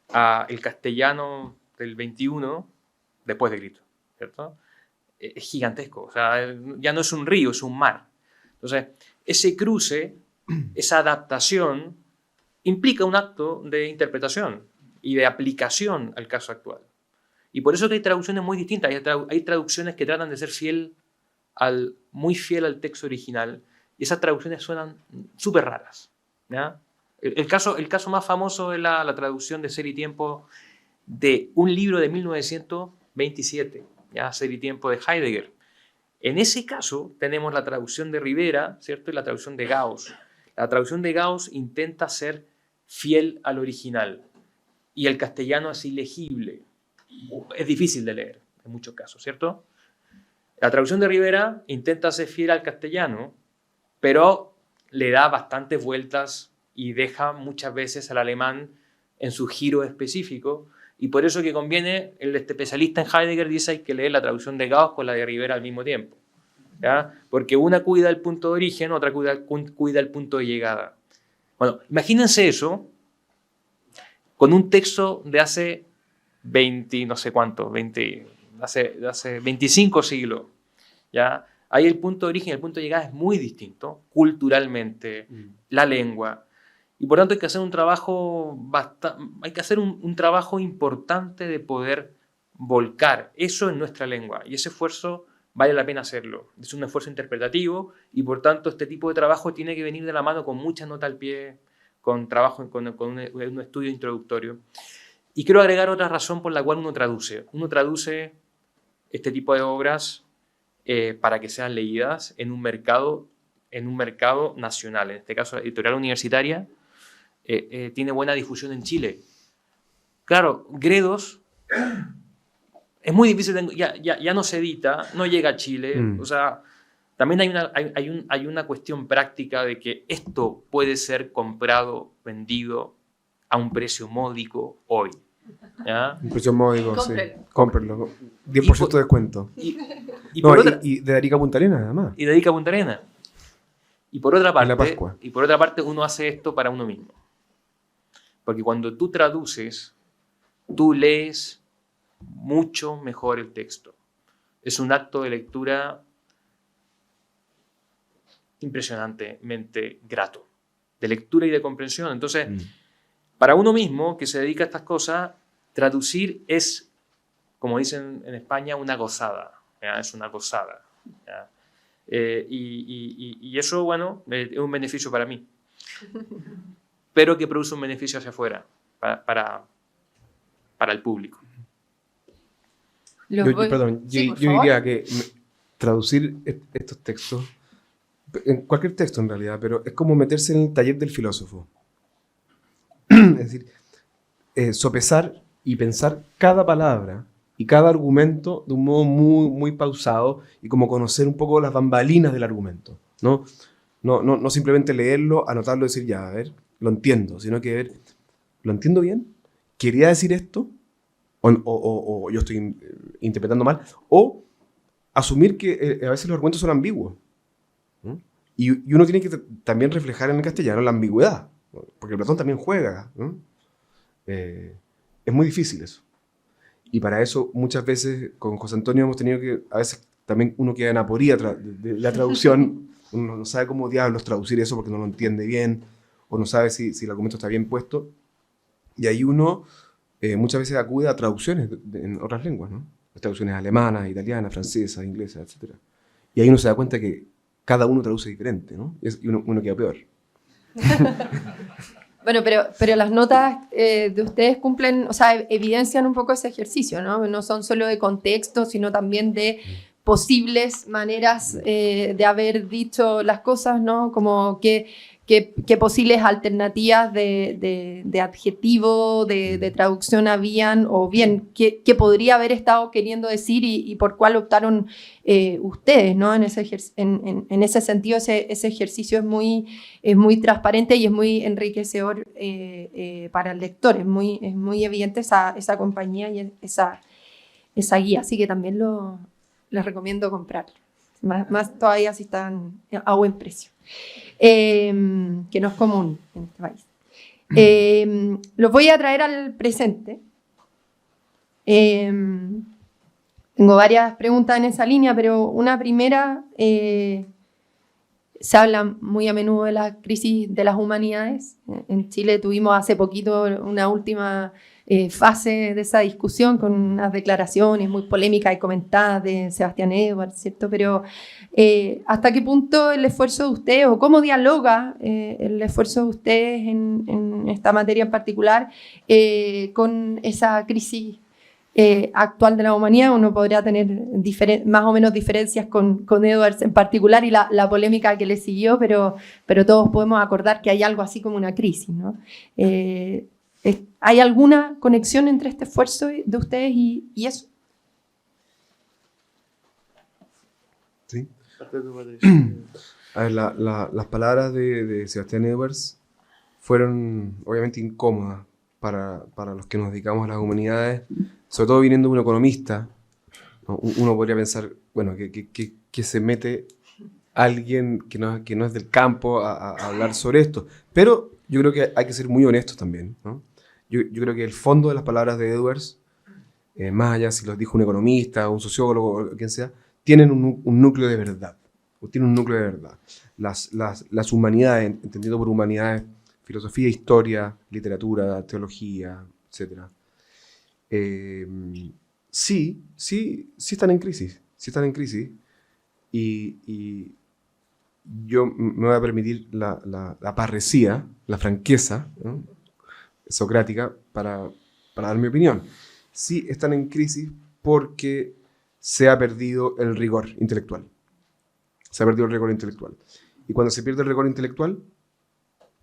a el castellano del 21 después de Cristo, ¿cierto? Es gigantesco. O sea, ya no es un río, es un mar. Entonces, ese cruce, esa adaptación, implica un acto de interpretación y de aplicación al caso actual. Y por eso que hay traducciones muy distintas. Hay traducciones que tratan de ser muy fiel al texto original, y esas traducciones suenan súper raras, ¿ya? El caso más famoso es la traducción de Ser y Tiempo de un libro de 1927, ¿ya? Ser y Tiempo de Heidegger. En ese caso tenemos la traducción de Rivera, ¿cierto? Y la traducción de Gauss. La traducción de Gauss intenta ser fiel al original y el castellano es ilegible, es difícil de leer en muchos casos, ¿cierto? La traducción de Rivera intenta ser fiel al castellano, pero le da bastantes vueltas y deja muchas veces al alemán en su giro específico, y por eso que conviene, el especialista en Heidegger dice hay que leer la traducción de Gauss con la de Rivera al mismo tiempo, ¿ya? Porque una cuida el punto de origen, otra cuida el punto de llegada. Bueno, imagínense eso con un texto de hace 20, no sé cuánto, hace 25 siglos, ¿ya? Ahí el punto de origen y el punto de llegada es muy distinto, culturalmente, la lengua. Y por tanto hay que hacer un trabajo, un trabajo importante de poder volcar eso en nuestra lengua. Y ese esfuerzo vale la pena hacerlo. Es un esfuerzo interpretativo y por tanto este tipo de trabajo tiene que venir de la mano con mucha nota al pie, con trabajo, con un estudio introductorio. Y quiero agregar otra razón por la cual uno traduce. Uno traduce este tipo de obras para que sean leídas en un mercado nacional. En este caso, la editorial universitaria tiene buena difusión en Chile. Claro, Gredos es muy difícil, ya no se edita, no llega a Chile. O sea, también hay una cuestión práctica de que esto puede ser comprado, vendido a un precio módico hoy. ¿Ya? Un precio módico, sí. Cómprenlo. 10% de descuento. Y de Arica a Punta Arenas, además. Y de Arica a Punta Arenas. Y por otra parte, uno hace esto para uno mismo. Porque cuando tú traduces, tú lees mucho mejor el texto. Es un acto de lectura impresionantemente grato, de lectura y de comprensión. Entonces, para uno mismo que se dedica a estas cosas, traducir es, como dicen en España, una gozada. ¿Ya? Es una gozada. ¿Ya? Y eso, bueno, es un beneficio para mí. Pero que produce un beneficio hacia afuera, para el público. Yo diría que traducir estos textos, en cualquier texto en realidad, pero es como meterse en el taller del filósofo. Es decir, sopesar y pensar cada palabra y cada argumento de un modo muy, muy pausado y como conocer un poco las bambalinas del argumento. No simplemente leerlo, anotarlo y decir, ya, a ver, lo entiendo, sino que ver, ¿lo entiendo bien? ¿Quería decir esto? O yo estoy interpretando mal, o asumir que a veces los argumentos son ambiguos, ¿no? Y uno tiene que también reflejar en el castellano la ambigüedad, porque Platón también juega, ¿no? Es muy difícil eso. Y para eso muchas veces con José Antonio hemos tenido que, a veces también uno queda en aporía de la traducción, uno no sabe cómo diablos traducir eso porque no lo entiende bien, o no sabe si el argumento está bien puesto, y ahí uno muchas veces acude a traducciones en otras lenguas, ¿no? Traducciones alemanas, italianas, francesas, inglesas, etc. Y ahí uno se da cuenta que cada uno traduce diferente, ¿no? Y uno queda peor. Bueno, pero las notas de ustedes cumplen, o sea, evidencian un poco ese ejercicio, ¿no? No son solo de contexto, sino también de posibles maneras de haber dicho las cosas, ¿no? Como qué posibles alternativas de adjetivo, de traducción habían, o bien qué podría haber estado queriendo decir y por cuál optaron ustedes, ¿no? En ese sentido, ese ejercicio es muy transparente y es muy enriquecedor para el lector. Es muy evidente esa compañía y esa guía, así que también les recomiendo comprarlo. Más todavía si están a buen precio. Que no es común en este país. Los voy a traer al presente. Tengo varias preguntas en esa línea, pero una primera, se habla muy a menudo de la crisis de las humanidades. En Chile tuvimos hace poquito una última fase de esa discusión con unas declaraciones muy polémicas y comentadas de Sebastián Edwards, ¿cierto? Pero ¿hasta qué punto el esfuerzo de ustedes, o cómo dialoga el esfuerzo de ustedes en esta materia en particular con esa crisis actual de la humanidad. Uno podría tener más o menos diferencias con Edwards en particular y la polémica que le siguió, pero todos podemos acordar que hay algo así como una crisis, ¿no? ¿Hay alguna conexión entre este esfuerzo de ustedes y eso? Sí. A ver, las palabras de Sebastián Edwards fueron obviamente incómodas para los que nos dedicamos a las humanidades, sobre todo viniendo de un economista, ¿no? Uno podría pensar, bueno, que se mete alguien que no es del campo a hablar sobre esto, pero yo creo que hay que ser muy honestos también, ¿no? Yo creo que el fondo de las palabras de Edwards, más allá si los dijo un economista, un sociólogo o quien sea, tienen un núcleo de verdad. Tienen un núcleo de verdad. Las humanidades, entendido por humanidades, filosofía, historia, literatura, teología, etc. Sí están en crisis. Sí están en crisis. Y yo me voy a permitir la parresía, la franqueza, ¿no?, socrática para dar mi opinión. Sí están en crisis porque se ha perdido el rigor intelectual. Se ha perdido el rigor intelectual. Y cuando se pierde el rigor intelectual,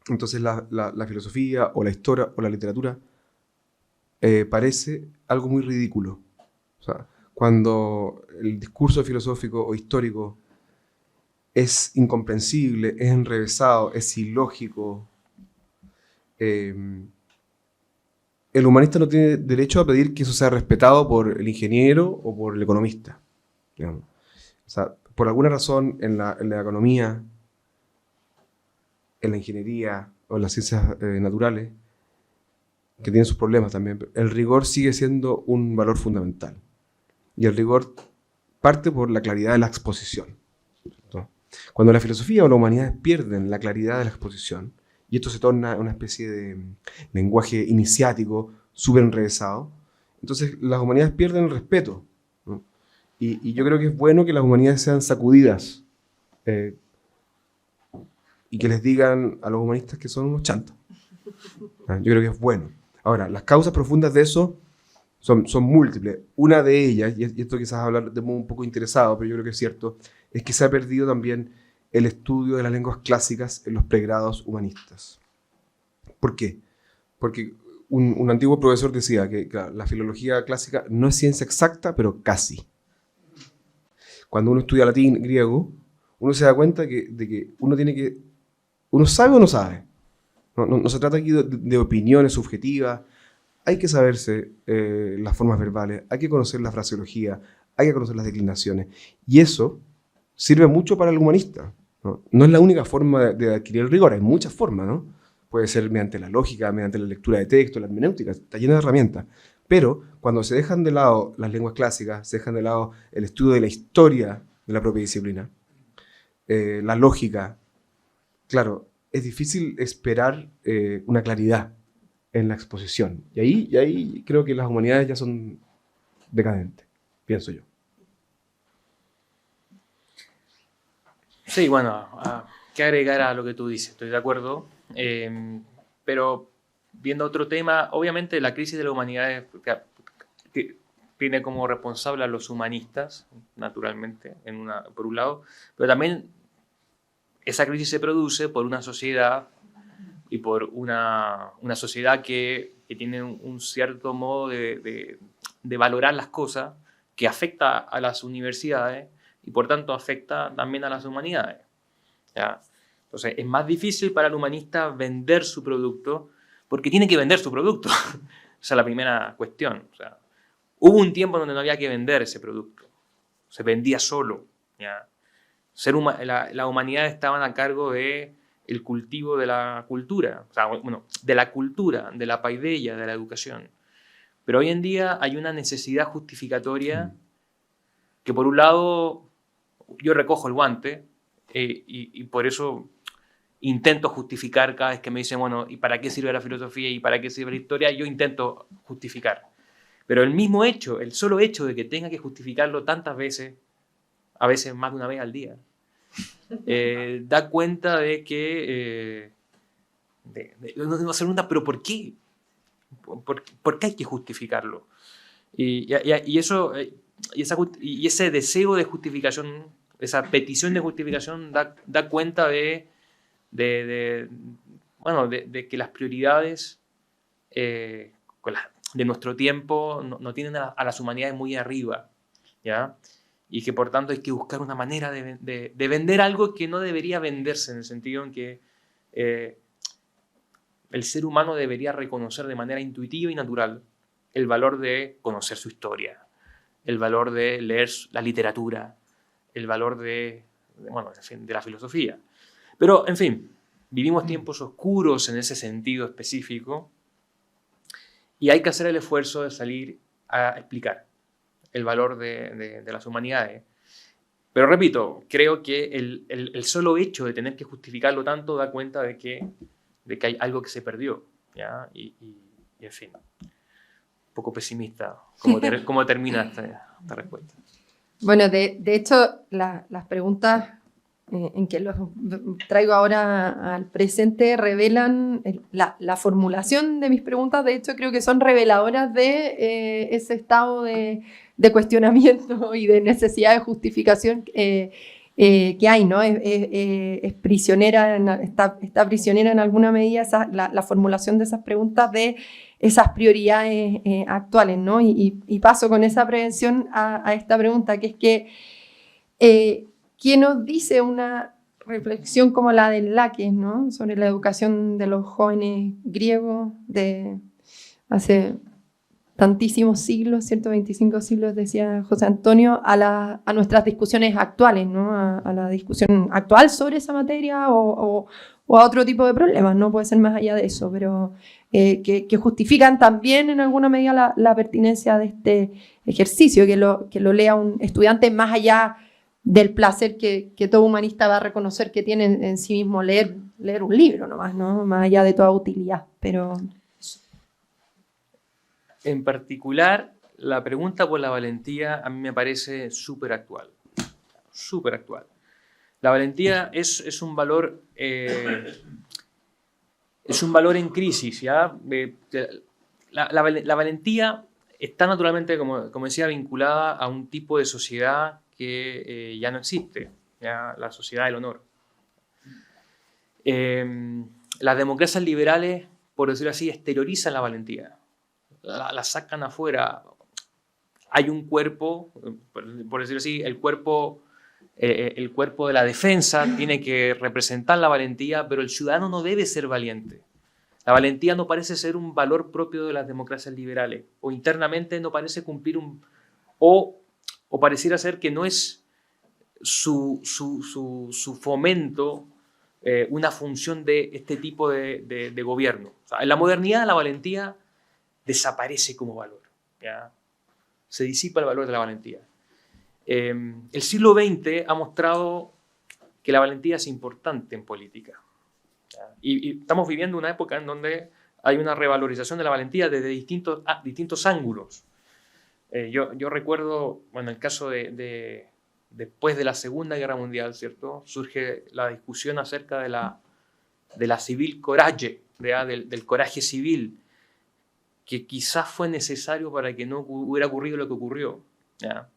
entonces la filosofía o la historia o la literatura parece algo muy ridículo. O sea, cuando el discurso filosófico o histórico es incomprensible, es enrevesado, es ilógico, el humanista no tiene derecho a pedir que eso sea respetado por el ingeniero o por el economista, digamos. O sea, por alguna razón en la economía, en la ingeniería o en las ciencias naturales, que tienen sus problemas también, el rigor sigue siendo un valor fundamental. Y el rigor parte por la claridad de la exposición, ¿no? Cuando la filosofía o la humanidad pierden la claridad de la exposición, y esto se torna una especie de lenguaje iniciático, súper enrevesado, entonces las humanidades pierden el respeto, ¿no? Y yo creo que es bueno que las humanidades sean sacudidas y que les digan a los humanistas que son unos chantas. Yo creo que es bueno. Ahora, las causas profundas de eso son múltiples. Una de ellas, y esto quizás hablar de modo un poco interesado, pero yo creo que es cierto, es que se ha perdido también el estudio de las lenguas clásicas en los pregrados humanistas. ¿Por qué? Porque un antiguo profesor decía que la filología clásica no es ciencia exacta, pero casi. Cuando uno estudia latín, griego, uno se da cuenta de que uno sabe o no sabe. No se trata aquí de opiniones subjetivas. Hay que saberse las formas verbales, hay que conocer la fraseología, hay que conocer las declinaciones. Y eso sirve mucho para el humanista, ¿no? No es la única forma de adquirir el rigor, hay muchas formas, ¿no? Puede ser mediante la lógica, mediante la lectura de texto, la hermenéutica, está llena de herramientas. Pero cuando se dejan de lado las lenguas clásicas, se dejan de lado el estudio de la historia de la propia disciplina, la lógica, claro, es difícil esperar una claridad en la exposición. Y ahí creo que las humanidades ya son decadentes, pienso yo. Sí, bueno, ¿qué agregar a lo que tú dices? Estoy de acuerdo. Pero viendo otro tema, obviamente la crisis de la humanidad tiene como responsable a los humanistas, naturalmente, por un lado, pero también esa crisis se produce por una sociedad y por una sociedad que tiene un cierto modo de valorar las cosas que afecta a las universidades y por tanto afecta también a las humanidades, ¿ya? Entonces es más difícil para el humanista vender su producto porque tiene que vender su producto. Esa es la primera cuestión. O sea, hubo un tiempo donde no había que vender ese producto. Se vendía solo, ¿ya? La humanidad estaban a cargo de el cultivo de la cultura, o sea, bueno, de la cultura, de la paideia, de la educación. Pero hoy en día hay una necesidad justificatoria que por un lado yo recojo el guante y por eso intento justificar cada vez que me dicen, bueno, ¿y para qué sirve la filosofía y para qué sirve la historia? Yo intento justificar. Pero el mismo hecho, el solo hecho de que tenga que justificarlo tantas veces, a veces más de una vez al día, da cuenta de que no se pregunta, ¿pero por qué? ¿Por qué hay que justificarlo? Y ese deseo de justificación, esa petición de justificación da cuenta de que las prioridades de nuestro tiempo no tienen a las humanidades muy arriba, ¿ya? Y que por tanto hay que buscar una manera de vender algo que no debería venderse, en el sentido en que el ser humano debería reconocer de manera intuitiva y natural el valor de conocer su historia, el valor de leer la literatura, el valor de la filosofía. Pero, en fin, vivimos tiempos oscuros en ese sentido específico y hay que hacer el esfuerzo de salir a explicar el valor de las humanidades. Pero repito, creo que el solo hecho de tener que justificarlo tanto da cuenta de que hay algo que se perdió, ¿ya? Y en fin, un poco pesimista cómo termina esta respuesta. Bueno, de hecho, las preguntas en que los traigo ahora al presente revelan la formulación de mis preguntas. De hecho, creo que son reveladoras de ese estado de cuestionamiento y de necesidad de justificación que hay, ¿no? Es prisionera, está prisionera en alguna medida la formulación de esas preguntas de esas prioridades actuales, ¿no? Y paso con esa prevención a esta pregunta, que es que ¿quién nos dice una reflexión como la del Laques, ¿no? Sobre la educación de los jóvenes griegos de hace tantísimos siglos, 125 siglos, decía José Antonio, a nuestras discusiones actuales, ¿no? A la discusión actual sobre esa materia o a otro tipo de problemas, ¿no? Puede ser más allá de eso, pero que justifican también en alguna medida la pertinencia de este ejercicio, que lo lea un estudiante más allá del placer que todo humanista va a reconocer que tiene en sí mismo leer un libro nomás, ¿no? Más allá de toda utilidad, pero... En particular, la pregunta por la valentía a mí me parece súper actual. Súper actual. La valentía es un valor en crisis, ¿ya? La valentía está naturalmente, como decía, vinculada a un tipo de sociedad que ya no existe, ¿ya? La sociedad del honor. Las democracias liberales, por decirlo así, exteriorizan la valentía. La sacan afuera. Hay un cuerpo, por decirlo así, el cuerpo de la defensa tiene que representar la valentía, pero el ciudadano no debe ser valiente. La valentía no parece ser un valor propio de las democracias liberales, o internamente no parece cumplir o pareciera ser que no es su fomento una función de este tipo de gobierno. O sea, en la modernidad la valentía desaparece como valor, ¿ya? Se disipa el valor de la valentía. El siglo XX ha mostrado que la valentía es importante en política, ¿ya? Y estamos viviendo una época en donde hay una revalorización de la valentía desde distintos ángulos. Yo recuerdo, bueno, el caso después de la Segunda Guerra Mundial, ¿cierto? Surge la discusión acerca de la civil coraje, del coraje civil, que quizás fue necesario para que no hubiera ocurrido lo que ocurrió, ¿ya?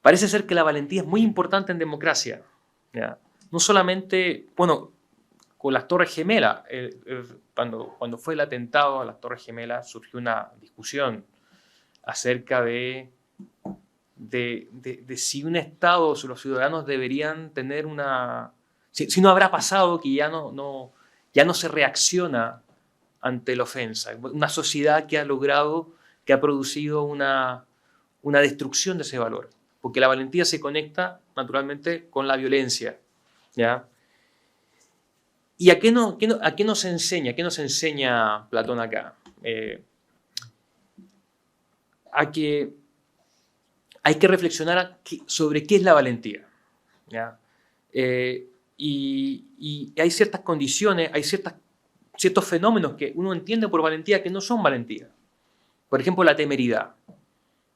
Parece ser que la valentía es muy importante en democracia, ¿ya? No solamente, bueno, con las Torres Gemelas, cuando fue el atentado a las Torres Gemelas surgió una discusión acerca de si un Estado, si los ciudadanos deberían tener si no habrá pasado que ya no se reacciona ante la ofensa. Una sociedad que ha producido una destrucción de ese valor. Porque la valentía se conecta naturalmente con la violencia, ¿ya? ¿Y a qué nos enseña? ¿Qué nos enseña Platón acá? A que hay que reflexionar sobre qué es la valentía, ¿ya? Y hay ciertas condiciones, hay ciertos fenómenos que uno entiende por valentía que no son valentía. Por ejemplo, la temeridad,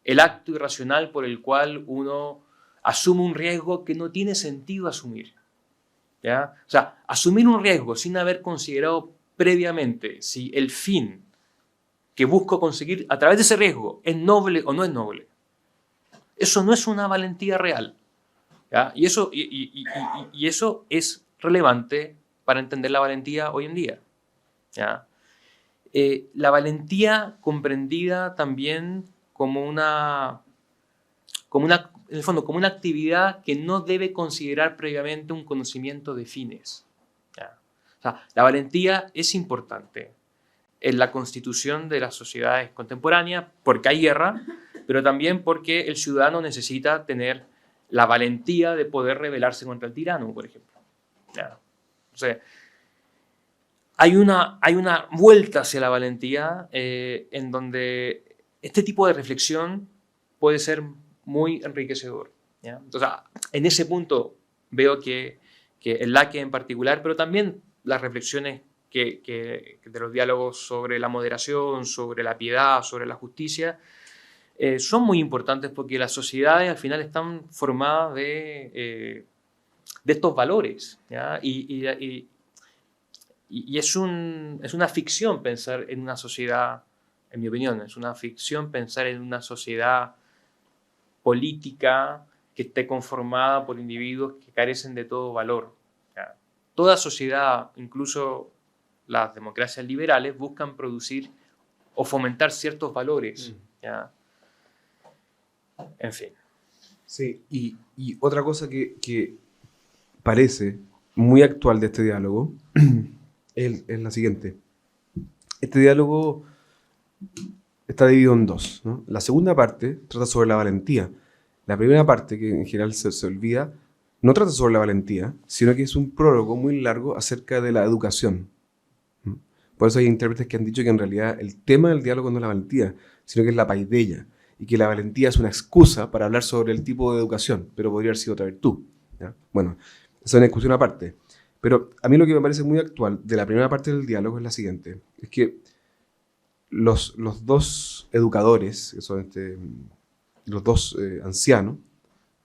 el acto irracional por el cual uno asume un riesgo que no tiene sentido asumir, ¿ya? O sea, asumir un riesgo sin haber considerado previamente si el fin que busco conseguir a través de ese riesgo, ¿es noble o no es noble? Eso no es una valentía real, ¿ya? Y eso es relevante para entender la valentía hoy en día, ¿ya? La valentía comprendida también como en el fondo, como una actividad que no debe considerar previamente un conocimiento de fines, ¿ya? O sea, la valentía es importante en la constitución de las sociedades contemporáneas porque hay guerra, pero también porque el ciudadano necesita tener la valentía de poder rebelarse contra el tirano, por ejemplo, ¿ya? O sea, hay una vuelta hacia la valentía en donde este tipo de reflexión puede ser muy enriquecedor, ¿ya? Entonces, en ese punto veo que el Laque en particular, pero también las reflexiones de los diálogos sobre la moderación, sobre la piedad, sobre la justicia, son muy importantes porque las sociedades al final están formadas de estos valores, ¿ya? Y es una ficción pensar en una sociedad, en mi opinión, es una ficción pensar en una sociedad política que esté conformada por individuos que carecen de todo valor, ¿ya? Toda sociedad, incluso las democracias liberales, buscan producir o fomentar ciertos valores, ¿ya? En fin. Sí, y otra cosa que parece muy actual de este diálogo es la siguiente. Este diálogo está dividido en dos, ¿no? La segunda parte trata sobre la valentía. La primera parte, que en general se olvida, no trata sobre la valentía, sino que es un prólogo muy largo acerca de la educación. Por eso hay intérpretes que han dicho que en realidad el tema del diálogo no es la valentía, sino que es la paideia, y que la valentía es una excusa para hablar sobre el tipo de educación, pero podría haber sido otra virtud, ¿ya? Bueno, esa es una discusión aparte. Pero a mí lo que me parece muy actual de la primera parte del diálogo es la siguiente, es que los dos educadores, que son los dos ancianos,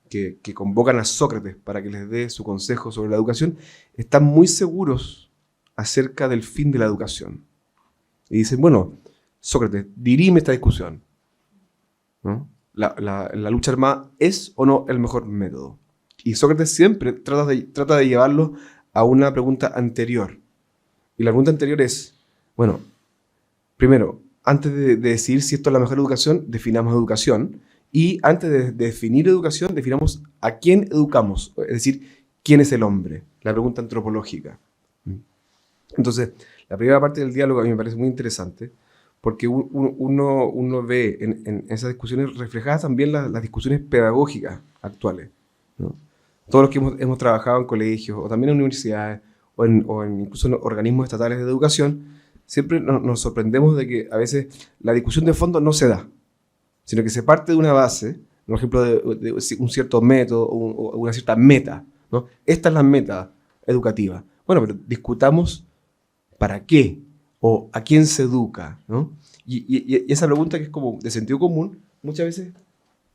que convocan a Sócrates para que les dé su consejo sobre la educación, están muy seguros acerca del fin de la educación. Y dicen, bueno, Sócrates, dirime esta discusión, ¿no? ¿La lucha armada es o no el mejor método? Y Sócrates siempre trata de llevarlo a una pregunta anterior. Y la pregunta anterior es, bueno, primero, antes de decidir si esto es la mejor educación, definamos educación. Y antes de definir educación, definamos a quién educamos. Es decir, ¿quién es el hombre? La pregunta antropológica. Entonces, la primera parte del diálogo a mí me parece muy interesante porque uno ve en esas discusiones reflejadas también las discusiones pedagógicas actuales, ¿no? Todos los que hemos trabajado en colegios o también en universidades o incluso en organismos estatales de educación, siempre nos sorprendemos de que a veces la discusión de fondo no se da, sino que se parte de una base, por ejemplo, de un cierto método o una cierta meta, ¿no? Esta es la meta educativa. Bueno, pero discutamos para qué o a quién se educa, ¿no? Y esa pregunta, que es como de sentido común, muchas veces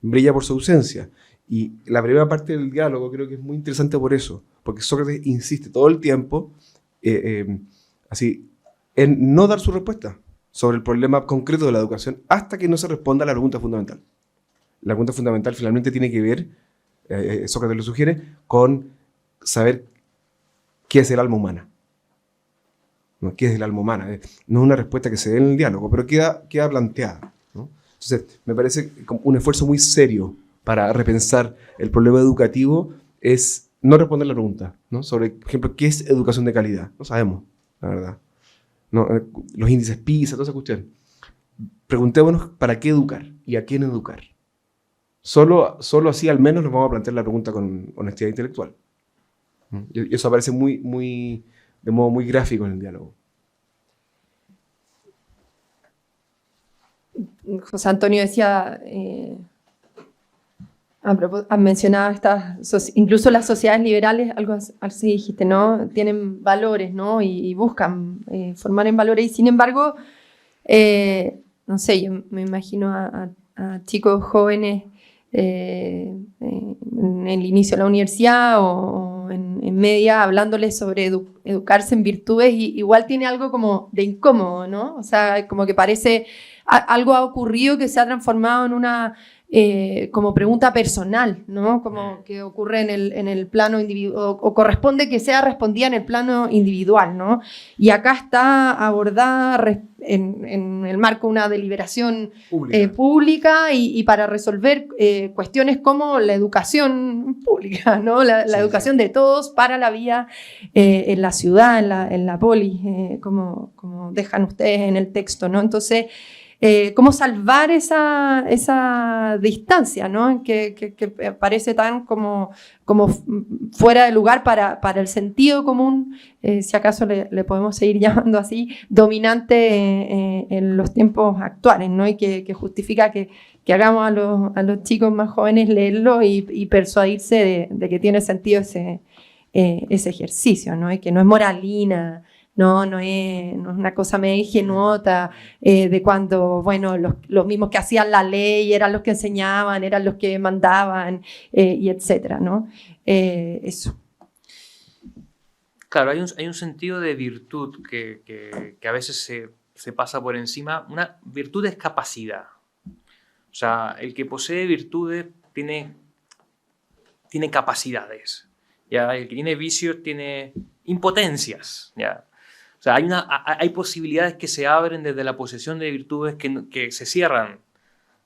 brilla por su ausencia. Y la primera parte del diálogo creo que es muy interesante por eso, porque Sócrates insiste todo el tiempo así en no dar su respuesta sobre el problema concreto de la educación hasta que no se responda a la pregunta fundamental. La pregunta fundamental finalmente tiene que ver, Sócrates lo sugiere, con saber qué es el alma humana. ¿No? ¿Qué es el alma humana? No es una respuesta que se dé en el diálogo, pero queda planteada, ¿no? Entonces, me parece como un esfuerzo muy serio para repensar el problema educativo es no responder la pregunta, ¿no? Sobre, por ejemplo, ¿qué es educación de calidad? No sabemos, la verdad. No, los índices PISA, toda esa cuestión. Preguntémonos para qué educar y a quién educar. Solo así al menos nos vamos a plantear la pregunta con honestidad intelectual. Y eso aparece de modo muy gráfico en el diálogo. José Antonio decía, mencionaba incluso las sociedades liberales, algo así dijiste, ¿no? Tienen valores, ¿no? Y buscan formar en valores. Y sin embargo, no sé, yo me imagino a chicos jóvenes en el inicio de la universidad o como en media hablándoles sobre educarse en virtudes y igual tiene algo como de incómodo, ¿no? O sea, como que parece algo ha ocurrido que se ha transformado en una como pregunta personal, ¿no? Como que ocurre en el plano individual, o corresponde que sea respondida en el plano individual, ¿no? Y acá está abordada en el marco de una deliberación pública y para resolver cuestiones como la educación pública, ¿no? La educación de todos para la vida en la ciudad, en la polis, como dejan ustedes en el texto, ¿no? Entonces, cómo salvar esa distancia, ¿no? Que parece tan como fuera de lugar para el sentido común, si acaso le podemos seguir llamando así, dominante en los tiempos actuales, ¿no? Y que justifica que hagamos a los chicos más jóvenes leerlo y persuadirse de que tiene sentido ese ejercicio, ¿no? Y que no es moralina. No es una cosa medio ingenuota de cuando, bueno, los mismos que hacían la ley eran los que enseñaban, eran los que mandaban, y etcétera, ¿no? Eso. Claro, hay un sentido de virtud que a veces se pasa por encima. Una virtud es capacidad. O sea, el que posee virtudes tiene capacidades. ¿Ya? El que tiene vicios tiene impotencias. ¿Ya? O sea, hay posibilidades que se abren desde la posesión de virtudes que se cierran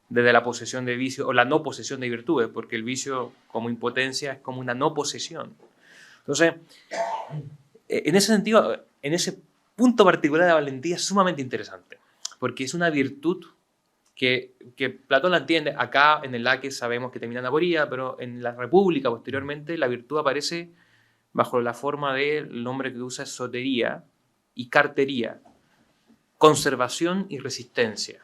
desde la posesión de vicios o la no posesión de virtudes, porque el vicio como impotencia es como una no posesión. Entonces, en ese sentido, en ese punto particular de la valentía es sumamente interesante, porque es una virtud que Platón la entiende. Acá en el Laques sabemos que termina en aporía, pero en la República posteriormente la virtud aparece bajo la forma del nombre que usa es sotería y cartería, conservación y resistencia.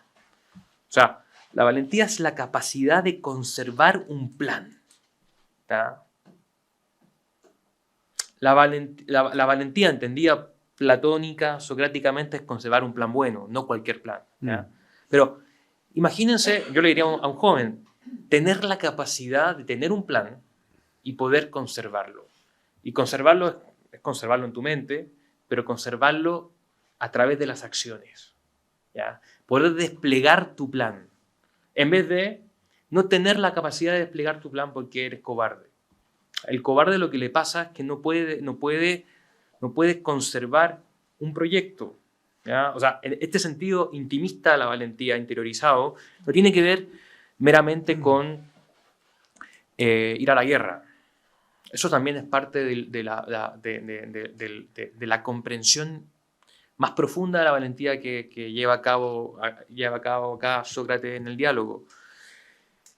O sea, la valentía es la capacidad de conservar un plan. ¿Tá? La valentía entendida platónica, socráticamente, es conservar un plan bueno, no cualquier plan. ¿Ya? Pero imagínense, yo le diría a un joven, tener la capacidad de tener un plan y poder conservarlo. Y conservarlo es conservarlo en tu mente, pero conservarlo a través de las acciones. ¿Ya? Poder desplegar tu plan, en vez de no tener la capacidad de desplegar tu plan porque eres cobarde. El cobarde lo que le pasa es que no puede conservar un proyecto. ¿Ya? O sea, en este sentido intimista, la valentía, interiorizado, no tiene que ver meramente con ir a la guerra. Eso también es parte de la comprensión más profunda de la valentía que lleva a cabo acá Sócrates en el diálogo.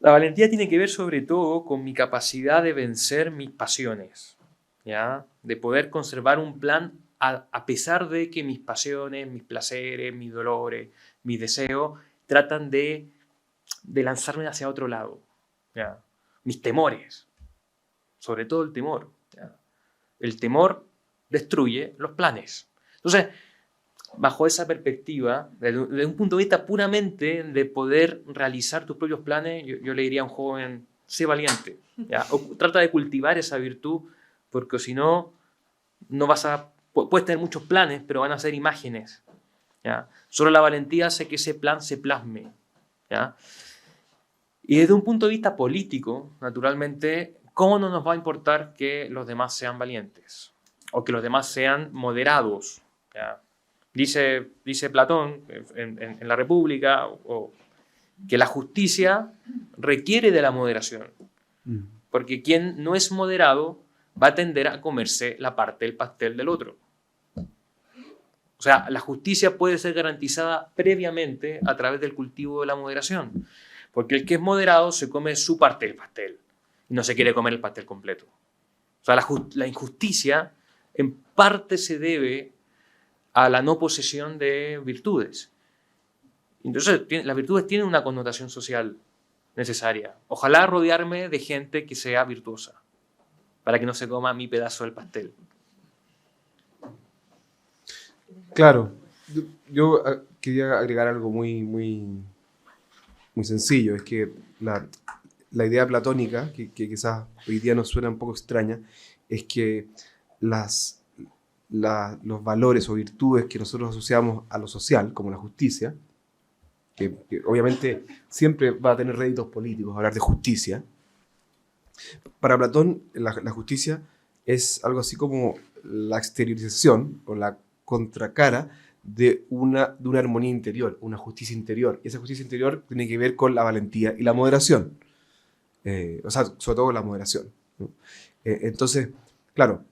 La valentía tiene que ver sobre todo con mi capacidad de vencer mis pasiones, ¿ya? De poder conservar un plan a pesar de que mis pasiones, mis placeres, mis dolores, mis deseos tratan de lanzarme hacia otro lado, ¿ya? Mis temores. Sobre todo el temor. ¿Ya? El temor destruye los planes. Entonces, bajo esa perspectiva, desde un punto de vista puramente de poder realizar tus propios planes, yo le diría a un joven, sé valiente. ¿Ya? O trata de cultivar esa virtud, porque si no, puedes tener muchos planes, pero van a ser imágenes. ¿Ya? Solo la valentía hace que ese plan se plasme. ¿Ya? Y desde un punto de vista político, naturalmente, ¿cómo no nos va a importar que los demás sean valientes? O que los demás sean moderados. ¿Ya? Dice Platón en la República que la justicia requiere de la moderación. Porque quien no es moderado va a tender a comerse la parte del pastel del otro. O sea, la justicia puede ser garantizada previamente a través del cultivo de la moderación. Porque el que es moderado se come su parte del pastel. Y no se quiere comer el pastel completo. O sea, la injusticia en parte se debe a la no posesión de virtudes. Entonces, las virtudes tienen una connotación social necesaria. Ojalá rodearme de gente que sea virtuosa, para que no se coma mi pedazo del pastel. Claro, yo quería agregar algo muy sencillo. Es que la idea platónica, que quizás hoy día nos suena un poco extraña, es que los valores o virtudes que nosotros asociamos a lo social, como la justicia, que obviamente siempre va a tener réditos políticos hablar de justicia. Para Platón, la justicia es algo así como la exteriorización o la contracara de una armonía interior, una justicia interior. Y esa justicia interior tiene que ver con la valentía y la moderación. O sea, sobre todo la moderación, ¿no? Entonces, claro,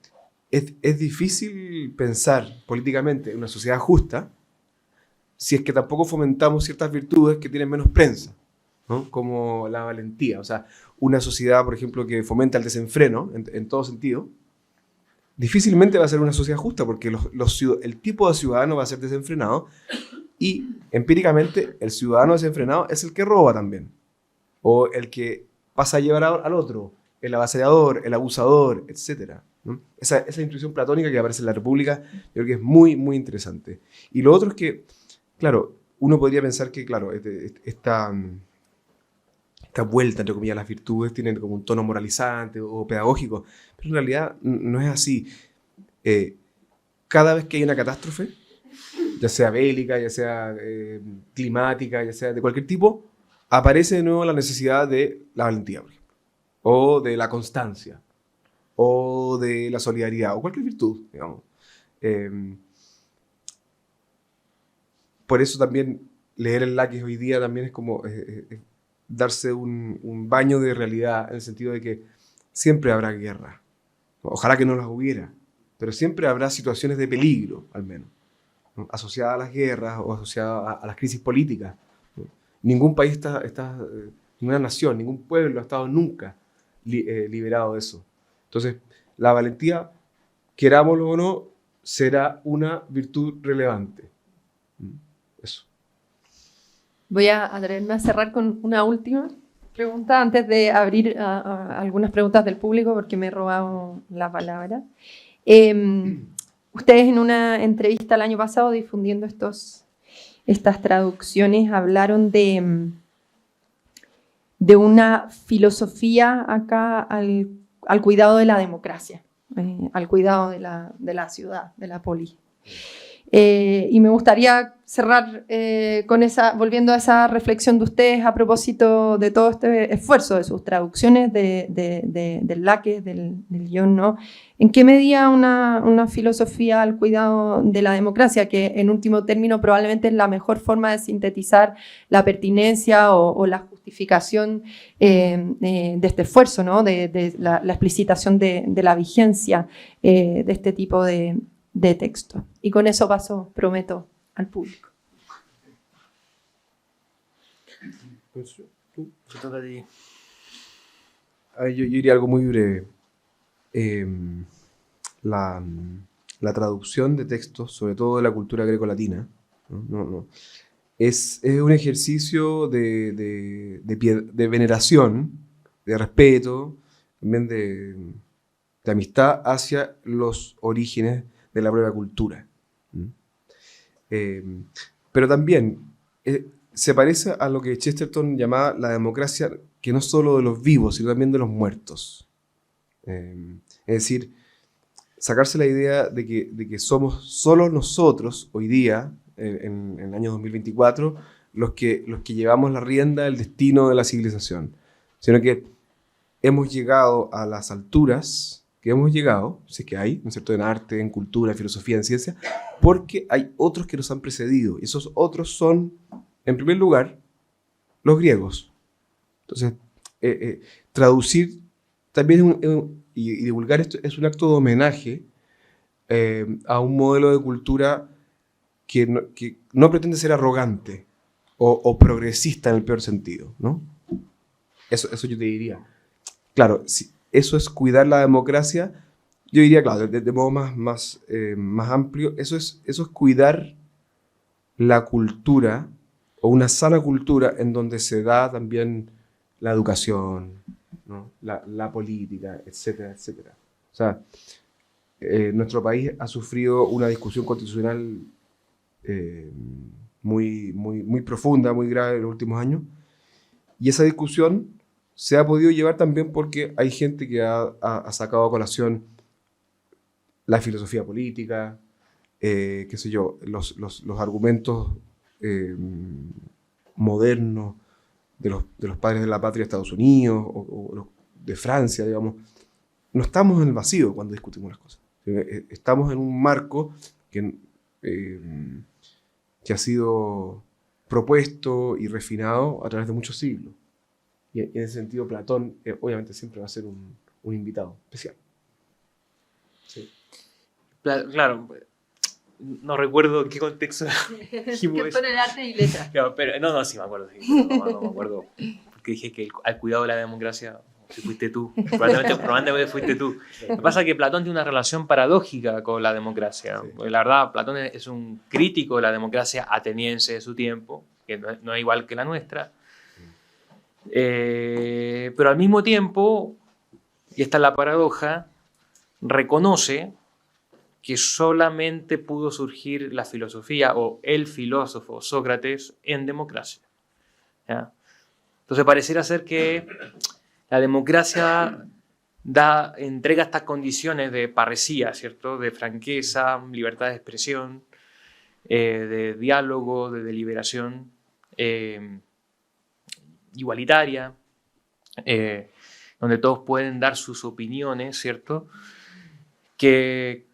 es difícil pensar políticamente en una sociedad justa si es que tampoco fomentamos ciertas virtudes que tienen menos prensa, ¿no? Como la valentía. O sea, una sociedad, por ejemplo, que fomenta el desenfreno en todo sentido, difícilmente va a ser una sociedad justa, porque el tipo de ciudadano va a ser desenfrenado, y empíricamente el ciudadano desenfrenado es el que roba también, o el que pasa a llevar al otro, el avasallador, el abusador, etc., ¿no? Esa intuición platónica que aparece en la República, yo creo que es muy, muy interesante. Y lo otro es que, claro, uno podría pensar que, claro, esta vuelta, entre comillas, a las virtudes tienen como un tono moralizante o pedagógico, pero en realidad no es así. Cada vez que hay una catástrofe, ya sea bélica, ya sea climática, ya sea de cualquier tipo, aparece de nuevo la necesidad de la valentía, por ejemplo, o de la constancia, o de la solidaridad, o cualquier virtud, digamos. Por eso también leer el Laques hoy día también es como darse un baño de realidad, en el sentido de que siempre habrá guerra. Ojalá que no las hubiera, pero siempre habrá situaciones de peligro, al menos, ¿no? Asociadas a las guerras o asociadas a las crisis políticas, ¿no? Ningún país ninguna nación, ningún pueblo ha estado nunca liberado de eso. Entonces, la valentía, querámoslo o no, será una virtud relevante. Eso. Voy a atreverme a cerrar con una última pregunta antes de abrir a algunas preguntas del público, porque me he robado la palabra. Ustedes en una entrevista el año pasado difundiendo estas traducciones hablaron de una filosofía acá al cuidado de la democracia, al cuidado de la ciudad, de la polis. Y me gustaría cerrar volviendo a esa reflexión de ustedes a propósito de todo este esfuerzo de sus traducciones del Laques, del guión, ¿no? ¿En qué medida una filosofía al cuidado de la democracia, que en último término probablemente es la mejor forma de sintetizar la pertinencia o la justificación de este esfuerzo, ¿no? de la explicitación de la vigencia de este tipo de texto? Y con eso paso, prometo, al público. Se toca a ti. Yo diría algo muy breve. La traducción de textos, sobre todo de la cultura grecolatina, ¿no? Es un ejercicio de veneración, de respeto, también de amistad hacia los orígenes de la propia cultura. Pero también se parece a lo que Chesterton llamaba la democracia, que no es solo de los vivos, sino también de los muertos. Es decir, sacarse la idea de que somos solo nosotros hoy día, en el año 2024, los que llevamos la rienda del destino de la civilización, sino que hemos llegado a las alturas que hemos llegado, si es que hay, ¿no es cierto?, en arte, en cultura, en filosofía, en ciencia, porque hay otros que nos han precedido, y esos otros son, en primer lugar, los griegos. Entonces, traducir también y divulgar esto es un acto de homenaje a un modelo de cultura que no pretende ser arrogante o progresista en el peor sentido, ¿no? Eso yo te diría. Claro, si eso es cuidar la democracia, yo diría, claro, de modo más amplio, eso es cuidar la cultura, o una sana cultura en donde se da también la educación, ¿no? la política, etcétera, etcétera. O sea, nuestro país ha sufrido una discusión constitucional muy, muy, muy profunda, muy grave en los últimos años, y esa discusión se ha podido llevar también porque hay gente que ha sacado a colación la filosofía política, qué sé yo, los argumentos modernos de los padres de la patria de Estados Unidos o los de Francia, digamos. No estamos en el vacío cuando discutimos las cosas. Estamos en un marco que ha sido propuesto y refinado a través de muchos siglos. Y en ese sentido, Platón obviamente siempre va a ser un invitado especial. Sí. Claro, no recuerdo en qué contexto dijimos Que fuera el arte y letras. Claro, pero, no, sí me acuerdo. Sí, no me acuerdo. Porque dije que al cuidado de la democracia, si fuiste tú. Probablemente fuiste tú. Lo que pasa es que Platón tiene una relación paradójica con la democracia. Sí. Porque la verdad, Platón es un crítico de la democracia ateniense de su tiempo, que no es igual que la nuestra. Pero al mismo tiempo, y esta es la paradoja, reconoce que solamente pudo surgir la filosofía o el filósofo Sócrates en democracia. ¿Ya? Entonces pareciera ser que la democracia entrega estas condiciones de parresía, ¿cierto? De franqueza, libertad de expresión, de diálogo, de deliberación igualitaria, donde todos pueden dar sus opiniones, ¿cierto? Que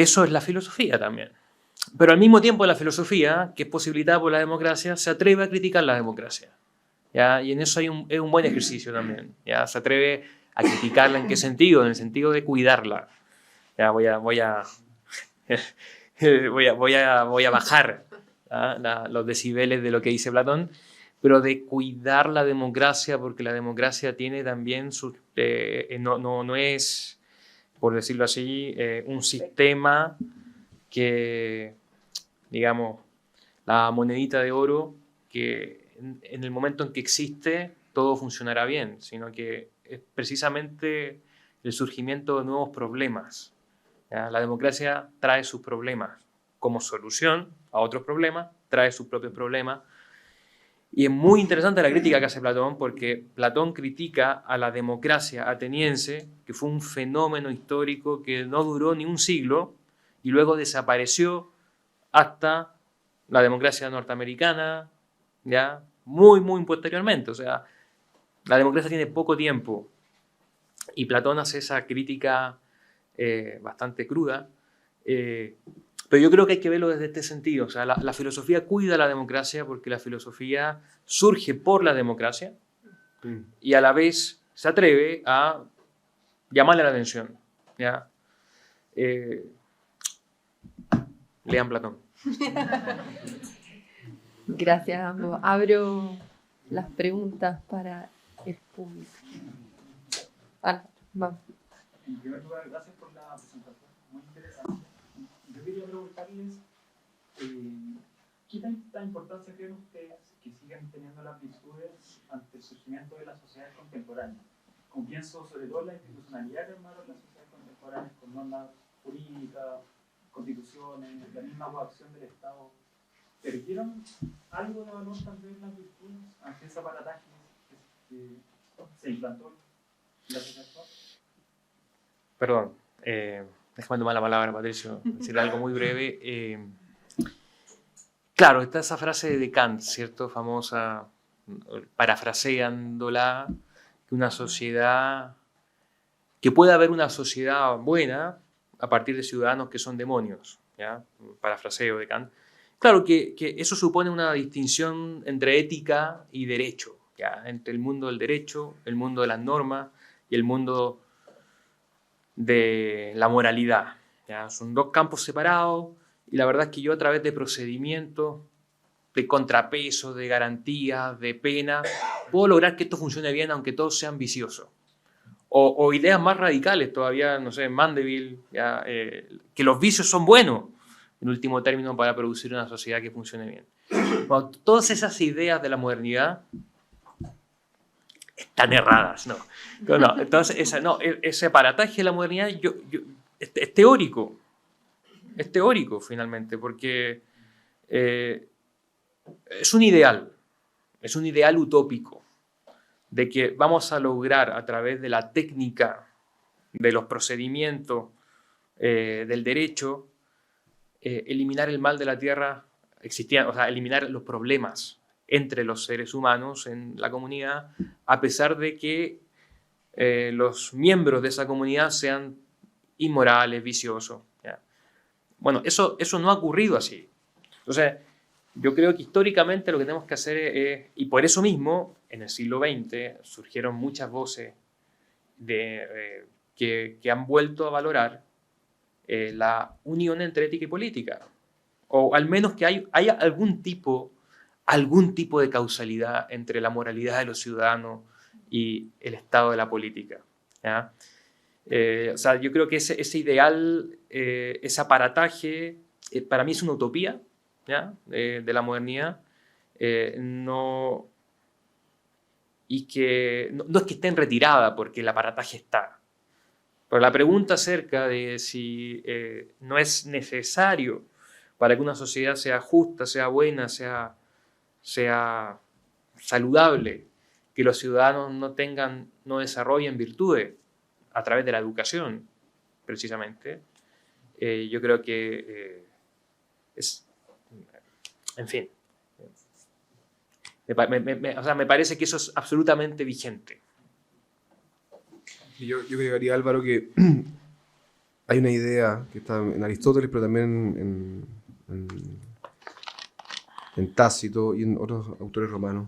eso es la filosofía también. Pero al mismo tiempo la filosofía, que es posibilitada por la democracia, se atreve a criticar la democracia. ¿Ya? Y en eso es un buen ejercicio también. ¿Ya? Se atreve a criticarla. ¿En qué sentido? En el sentido de cuidarla. Ya, voy a bajar los decibeles de lo que dice Platón, pero de cuidar la democracia, porque la democracia tiene también no es, por decirlo así, un sistema que, digamos, la monedita de oro, que en el momento en que existe todo funcionará bien, sino que es precisamente el surgimiento de nuevos problemas. ¿Ya? La democracia trae sus problemas como solución a otros problemas, trae sus propios problemas. Y es muy interesante la crítica que hace Platón, porque Platón critica a la democracia ateniense, que fue un fenómeno histórico que no duró ni un siglo y luego desapareció hasta la democracia norteamericana, ya muy, muy posteriormente. O sea, la democracia tiene poco tiempo y Platón hace esa crítica bastante cruda. Pero yo creo que hay que verlo desde este sentido. O sea, la filosofía cuida la democracia porque la filosofía surge por la democracia y a la vez se atreve a llamarle la atención. ¿Ya? Lean Platón. Gracias a ambos. Abro las preguntas para el público. Vamos. En primer lugar, gracias por la presentación, muy interesante. Yo quería preguntarles, ¿qué tanta importancia creen ustedes que sigan teniendo las virtudes ante el surgimiento de las sociedades contemporáneas? Como pienso sobre todo en la institucionalidad que armaron las sociedades contemporáneas con normas jurídicas, constituciones, la misma coacción del Estado. ¿Perdieron algo de valor también las virtudes ante ese aparataje que se implantó en la sociedad actual? Perdón, déjame tomar la palabra, Patricio, decir algo muy breve. Claro, está esa frase de Kant, ¿cierto? Famosa, parafraseándola, que una sociedad, que puede haber una sociedad buena a partir de ciudadanos que son demonios, ¿ya? Parafraseo de Kant. Claro que eso supone una distinción entre ética y derecho, ¿ya? Entre el mundo del derecho, el mundo de las normas y el mundo de la moralidad. ¿Ya? Son dos campos separados y la verdad es que yo a través de procedimientos, de contrapesos, de garantías, de pena, puedo lograr que esto funcione bien aunque todos sean viciosos. O ideas más radicales todavía, no sé, Mandeville, ¿ya? Que los vicios son buenos, en último término, para producir una sociedad que funcione bien. Bueno, todas esas ideas de la modernidad están erradas, ¿no? Entonces, ese aparataje de la modernidad es teórico finalmente, porque es un ideal utópico de que vamos a lograr a través de la técnica, de los procedimientos del derecho, eliminar el mal de la tierra, o sea, eliminar los problemas entre los seres humanos en la comunidad, a pesar de que los miembros de esa comunidad sean inmorales, viciosos. ¿Ya? Bueno, eso no ha ocurrido así. Entonces, yo creo que históricamente lo que tenemos que hacer es, y por eso mismo, en el siglo XX surgieron muchas voces que han vuelto a valorar la unión entre ética y política, o al menos que haya algún tipo de causalidad entre la moralidad de los ciudadanos y el estado de la política. ¿Ya? O sea, yo creo que ese ideal, ese aparataje, para mí es una utopía, ¿ya? De la modernidad, y que no es que esté en retirada porque el aparataje está. Pero la pregunta acerca de si no es necesario para que una sociedad sea justa, sea buena, sea saludable, que los ciudadanos no desarrollen virtudes a través de la educación, precisamente, yo creo que en fin, o sea, me parece que eso es absolutamente vigente. Yo agregaría, Álvaro, que hay una idea que está en Aristóteles, pero también en Tácito y en otros autores romanos,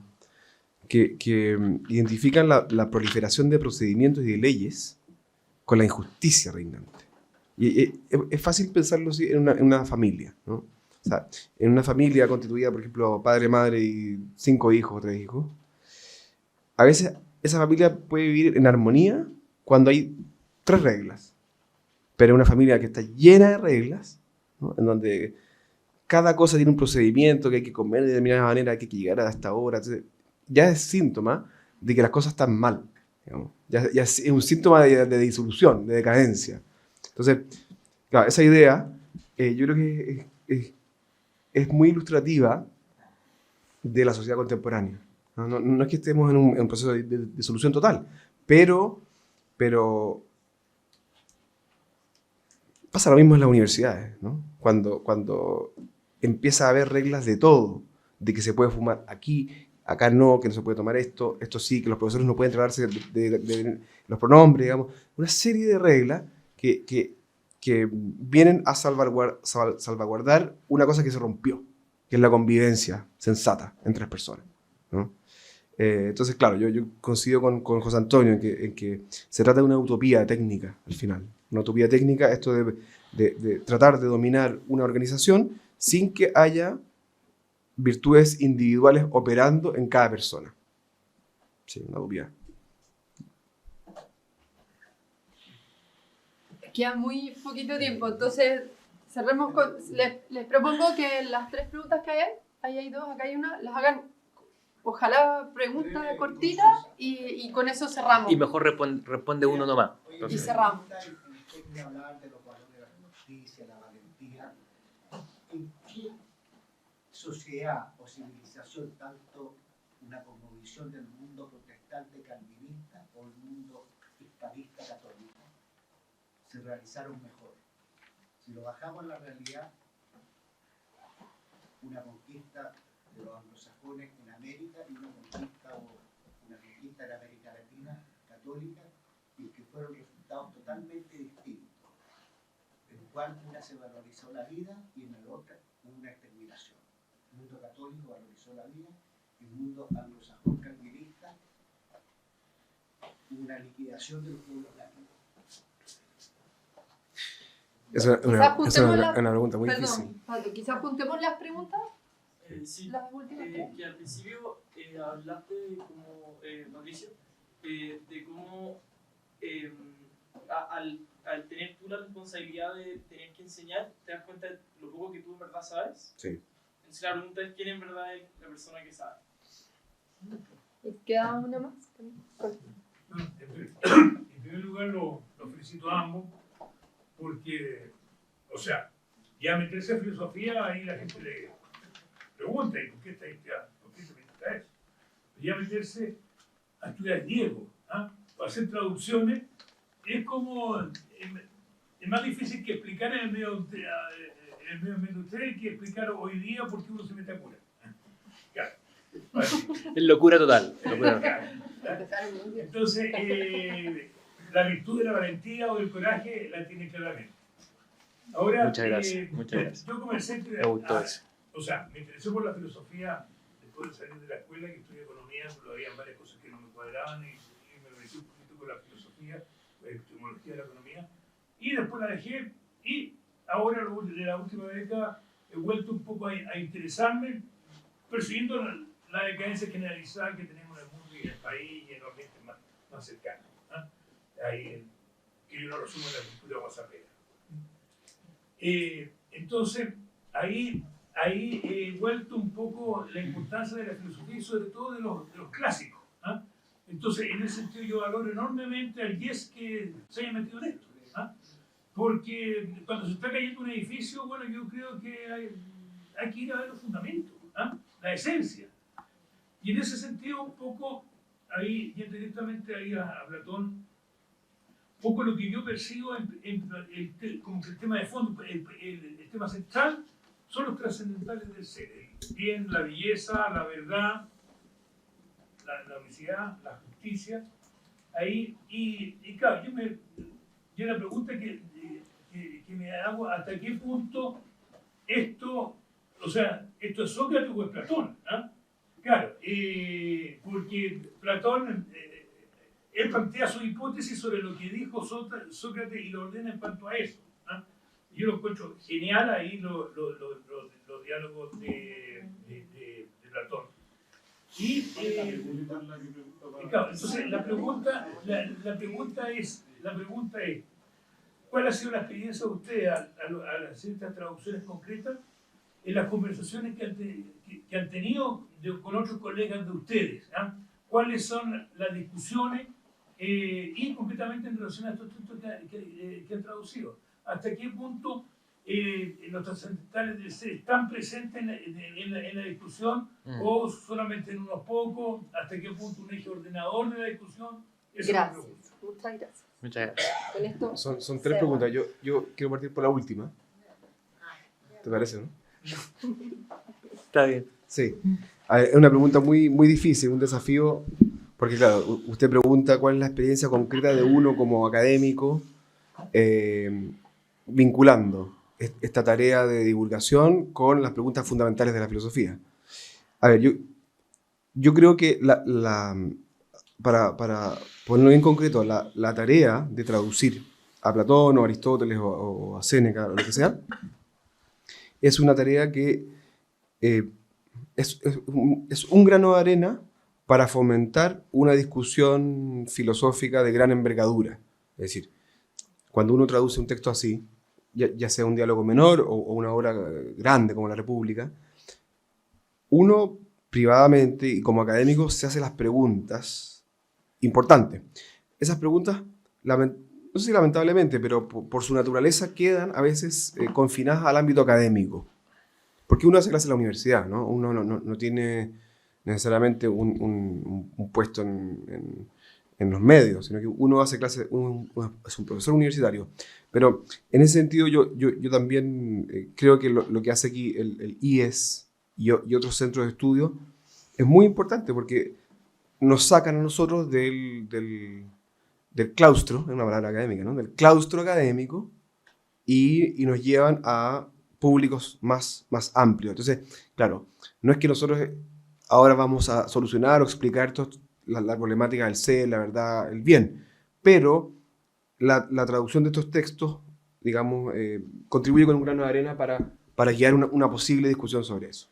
que identifican la proliferación de procedimientos y de leyes con la injusticia reinante. Y es fácil pensarlo así en una familia, ¿no? O sea, en una familia constituida, por ejemplo, padre, madre y 5 hijos o 3 hijos, a veces esa familia puede vivir en armonía cuando hay 3 reglas. Pero una familia que está llena de reglas, ¿no? En donde cada cosa tiene un procedimiento que hay que comer de determinada manera, que hay que llegar a esta hora, entonces, ya es síntoma de que las cosas están mal. Digamos. Ya es un síntoma de disolución, de decadencia. Entonces, claro, esa idea yo creo que es muy ilustrativa de la sociedad contemporánea. No es que estemos en un proceso de disolución total, pero pasa lo mismo en las universidades, ¿no? Cuando empieza a haber reglas de todo, de que se puede fumar aquí, acá no, que no se puede tomar esto sí, que los profesores no pueden tratarse de los pronombres, digamos, una serie de reglas que vienen a salvaguardar una cosa que se rompió, que es la convivencia sensata entre las personas, ¿no? Entonces, claro, yo coincido con José Antonio en que se trata de una utopía técnica al final. Una utopía técnica, esto de tratar de dominar una organización sin que haya virtudes individuales operando en cada persona. Sí, una utopía. Queda muy poquito tiempo, entonces cerremos con... Les propongo que las 3 preguntas que hay 2, acá hay una, las hagan, ojalá pregunta cortita y con eso cerramos. Y mejor responde uno nomás. Y cerramos. Hablar de los valores de la justicia, la valentía. ¿En qué sociedad o civilización, tanto una cosmovisión del mundo protestante calvinista o el mundo hispanista católico, se realizaron mejor? Si lo bajamos a la realidad, una conquista de los anglosajones en América y una conquista en América Latina católica, y que fueron resultados totalmente distintos, en el cual una se valorizó la vida y en el otro hubo una exterminación. El mundo católico valorizó la vida y el mundo anglosajón calvinista hubo una liquidación de los pueblos nativos. Es una pregunta muy difícil. Perdón, quizás apuntemos las preguntas. Sí, Las últimas que al principio hablaste como, Mauricio, de cómo al tener tú la responsabilidad de tener que enseñar, te das cuenta de lo poco que tú en verdad sabes. Sí. Entonces la pregunta es, ¿quién en verdad es la persona que sabe? ¿Y queda una más? En primer lugar, lo felicito a ambos, porque, o sea, ya meterse en filosofía, ahí la gente le pregunta, ¿y por qué está estudiando? ¿Por qué se mete a eso? Ya meterse a estudiar griego, ¿ah? Para hacer traducciones, es como es más difícil que explicar en el medio ambiente de ustedes que explicar hoy día por qué uno se mete a cura. Claro. Es locura total. Locura total. Entonces, la virtud de la valentía o del coraje la tiene claramente. Ahora, Muchas gracias. Muchas gracias. Yo comencé Me gustó eso. o sea, me interesé por la filosofía después de salir de la escuela, que estudié economía, pero había varias cosas que no me cuadraban y me metí un poquito con la filosofía, la epistemología de la economía, y después la dejé, y ahora, de la última década, he vuelto un poco a interesarme, persiguiendo la decadencia generalizada que tenemos en el mundo y en el país y en los ambientes más cercanos. Ahí, que yo lo resumo en la cultura whatsappera. Entonces, ahí he vuelto un poco la importancia de la filosofía y sobre todo de los clásicos. Entonces, en ese sentido yo valoro enormemente al Yes que se haya metido en esto. Porque cuando se está cayendo un edificio, bueno, yo creo que hay que ir a ver los fundamentos, la esencia. Y en ese sentido, un poco, ahí, yendo directamente ahí a Platón, un poco lo que yo percibo como que el tema de fondo, el tema central, son los trascendentales del ser. El bien, la belleza, la verdad, la unicidad, la justicia. Ahí, y claro, yo la pregunta que me hago, ¿hasta qué punto esto, o sea, esto es Sócrates o es Platón? Claro, porque Platón, él plantea su hipótesis sobre lo que dijo Sócrates y lo ordena en cuanto a eso. Yo lo encuentro genial ahí los diálogos de Platón. Y claro, entonces la pregunta es, ¿cuál ha sido la experiencia de ustedes al hacer estas traducciones concretas en las conversaciones que han tenido con otros colegas de ustedes? ¿Cuáles son las discusiones y concretamente en relación a estos textos que han traducido? ¿Hasta qué punto los trascendentales del ser están presentes en la discusión o solamente en unos pocos? ¿Hasta qué punto un eje ordenador de la discusión? Gracias, muchas gracias. Muchas gracias. Con esto Son tres preguntas. Yo quiero partir por la última. ¿Te parece, no? Está bien. Sí. Es una pregunta muy, muy difícil, un desafío, porque claro, usted pregunta cuál es la experiencia concreta de uno como académico vinculando esta tarea de divulgación con las preguntas fundamentales de la filosofía. A ver, yo creo que para ponerlo en concreto, la tarea de traducir a Platón o a Aristóteles o a Séneca o lo que sea, es una tarea que es un grano de arena para fomentar una discusión filosófica de gran envergadura. Es decir, cuando uno traduce un texto así, ya sea un diálogo menor o una obra grande como La República, uno privadamente y como académico se hace las preguntas importantes. Esas preguntas, no sé si lamentablemente, pero por su naturaleza quedan a veces confinadas al ámbito académico. Porque uno hace clase en la universidad, ¿no? Uno no tiene necesariamente un puesto en los medios, sino que uno hace clase, es un profesor universitario. Pero en ese sentido yo también creo que lo que hace aquí el IES y otros centros de estudio es muy importante porque nos sacan a nosotros del claustro, es una palabra académica, ¿no? Del claustro académico y nos llevan a públicos más amplios. Entonces, claro, no es que nosotros ahora vamos a solucionar o explicar la problemática del ser, la verdad, el bien, pero la traducción de estos textos, digamos, contribuye con un grano de arena para guiar una posible discusión sobre eso.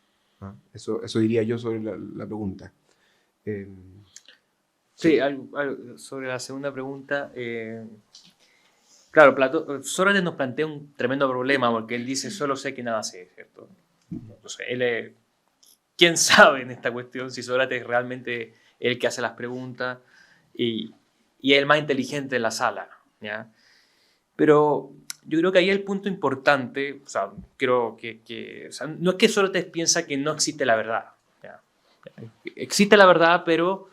Eso diría yo sobre la pregunta. Sí, sobre la segunda pregunta. Claro, Sócrates nos plantea un tremendo problema porque él dice solo sé que nada sé, ¿cierto? Entonces, ¿quién sabe en esta cuestión si Sócrates es realmente el que hace las preguntas y es el más inteligente en la sala, ¿ya? Pero yo creo que ahí el punto importante, o sea, creo o sea, no es que Sócrates piensa que no existe la verdad, ¿ya? Existe la verdad, pero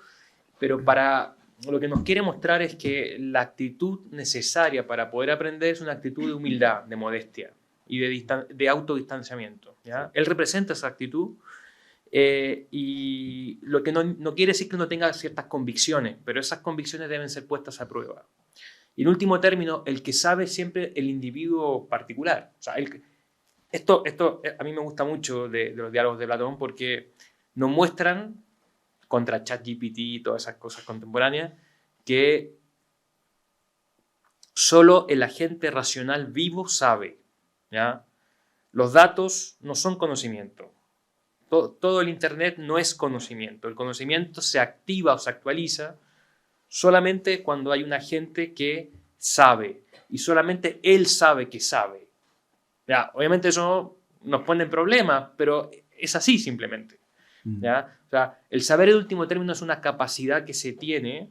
lo que nos quiere mostrar es que la actitud necesaria para poder aprender es una actitud de humildad, de modestia y de autodistanciamiento, ¿ya? Él representa esa actitud y lo que no quiere decir que uno tenga ciertas convicciones, pero esas convicciones deben ser puestas a prueba. Y en último término, el que sabe siempre el individuo particular. O sea, esto a mí me gusta mucho de los diálogos de Platón porque nos muestran, contra ChatGPT y todas esas cosas contemporáneas, que solo el agente racional vivo sabe, ¿ya? Los datos no son conocimiento. Todo el Internet no es conocimiento. El conocimiento se activa o se actualiza solamente cuando hay un agente que sabe. Y solamente él sabe que sabe. ¿Ya? Obviamente eso nos pone en problemas, pero es así simplemente. ¿Ya? O sea, el saber en último término es una capacidad que se tiene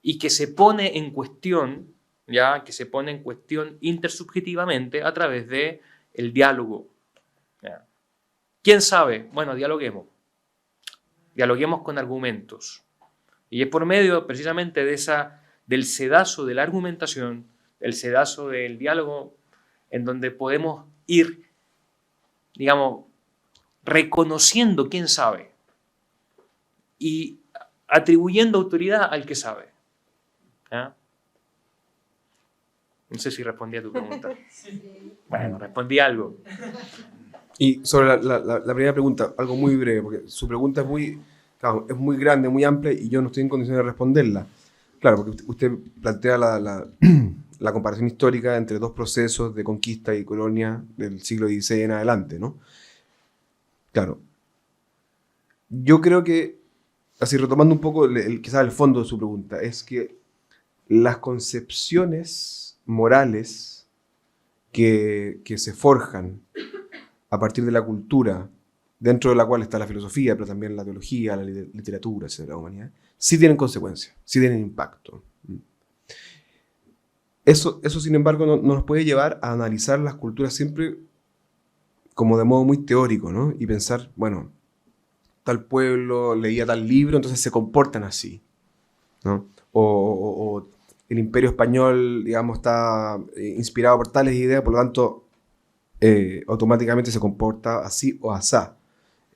y que se pone en cuestión, ¿ya? Que se pone en cuestión intersubjetivamente a través de el diálogo. ¿Ya? ¿Quién sabe? Bueno, dialoguemos. Dialoguemos con argumentos. Y es por medio precisamente del sedazo de la argumentación, el sedazo del diálogo, en donde podemos ir, digamos, reconociendo quién sabe y atribuyendo autoridad al que sabe. ¿Ya? No sé si respondí a tu pregunta. Bueno, respondí algo. Y sobre la primera pregunta, algo muy breve, porque su pregunta es muy grande, muy amplia, y yo no estoy en condiciones de responderla. Claro, porque usted plantea la comparación histórica entre dos procesos de conquista y colonia del siglo XVI en adelante, ¿no? Claro. Yo creo que, así retomando un poco quizás el fondo de su pregunta, es que las concepciones morales que se forjan a partir de la cultura, dentro de la cual está la filosofía, pero también la teología, la literatura, etcétera, la humanidad, sí tienen consecuencias, sí tienen impacto. Eso sin embargo, no nos puede llevar a analizar las culturas siempre como de modo muy teórico, ¿no? Y pensar, bueno, tal pueblo leía tal libro, entonces se comportan así, ¿no? O el Imperio Español, digamos, está inspirado por tales ideas, por lo tanto, automáticamente se comporta así o asá.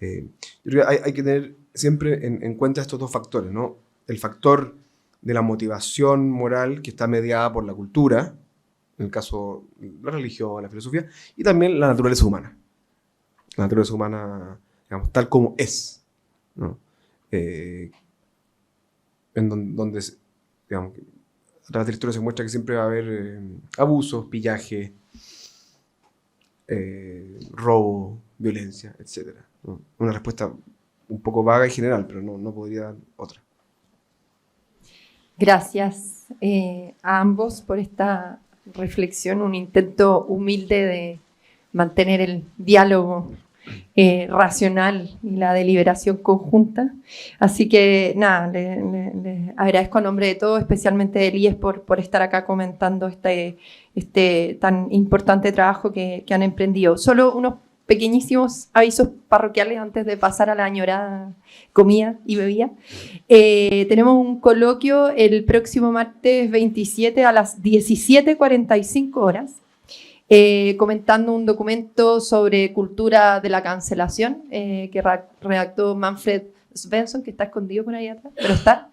Yo creo que hay que tener siempre en cuenta estos dos factores, ¿no? El factor de la motivación moral que está mediada por la cultura, en el caso de la religión, la filosofía, y también la naturaleza humana. La naturaleza humana, digamos, tal como es, ¿no? En donde digamos, a través de la historia se muestra que siempre va a haber abusos, pillaje, robo, violencia, etc., ¿no? Una respuesta un poco vaga y general, pero no podría dar otra. Gracias a ambos por esta reflexión, un intento humilde de mantener el diálogo racional y la deliberación conjunta. Así que nada, le agradezco a nombre de todos, especialmente de Elías, por estar acá comentando este tan importante trabajo que han emprendido. Solo unos pequeñísimos avisos parroquiales antes de pasar a la añorada comida y bebida. Tenemos un coloquio el próximo martes 27 a las 17:45 horas, comentando un documento sobre cultura de la cancelación que redactó Manfred Svensson, que está escondido por ahí atrás, pero está.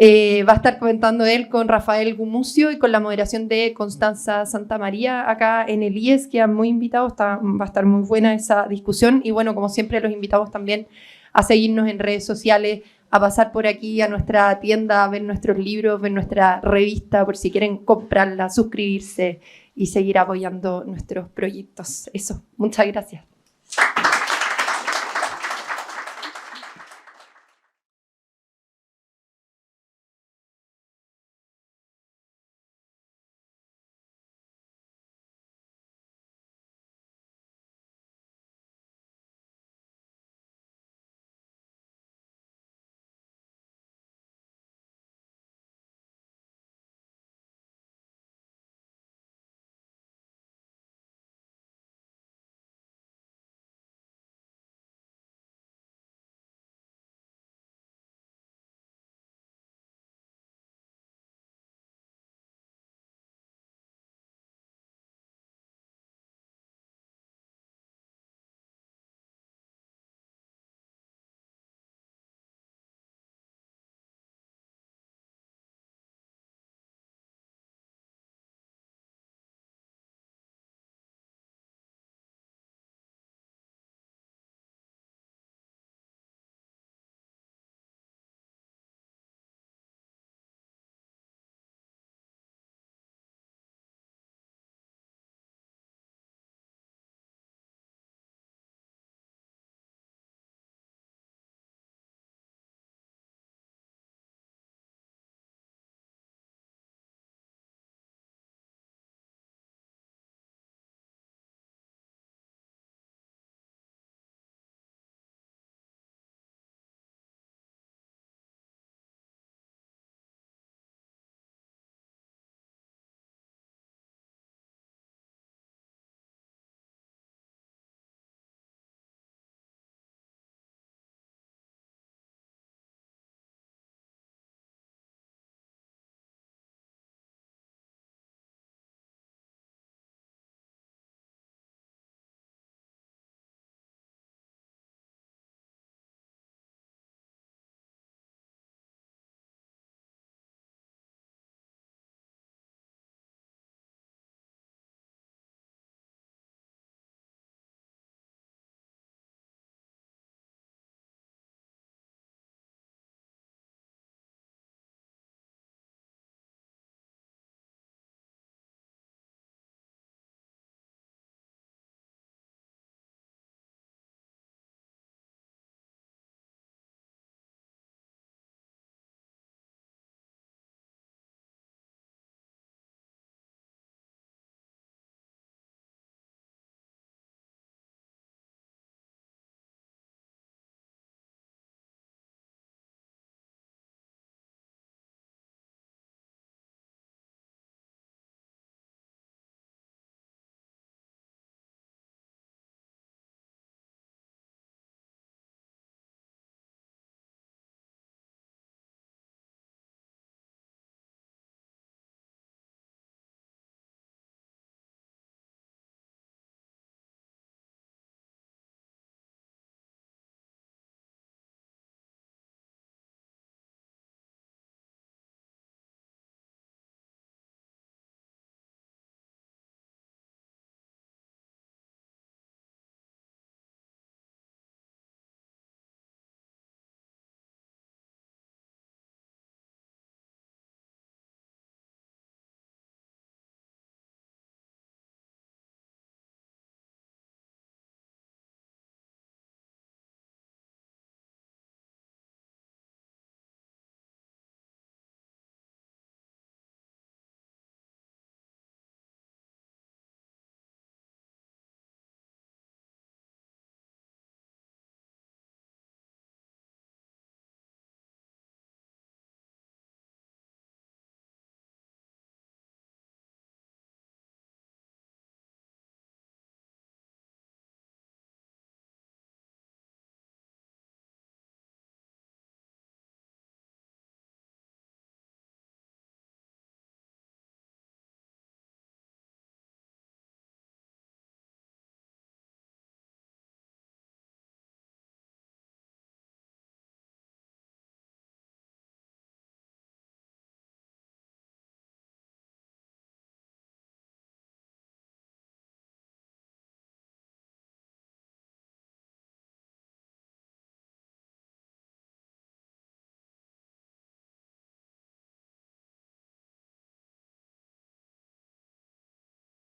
Va a estar comentando él con Rafael Gumucio y con la moderación de Constanza Santamaría acá en el IES. Quedan muy invitados, va a estar muy buena esa discusión. Y bueno, como siempre, los invitamos también a seguirnos en redes sociales, a pasar por aquí a nuestra tienda, a ver nuestros libros, ver nuestra revista, por si quieren comprarla, suscribirse y seguir apoyando nuestros proyectos. Eso, muchas gracias.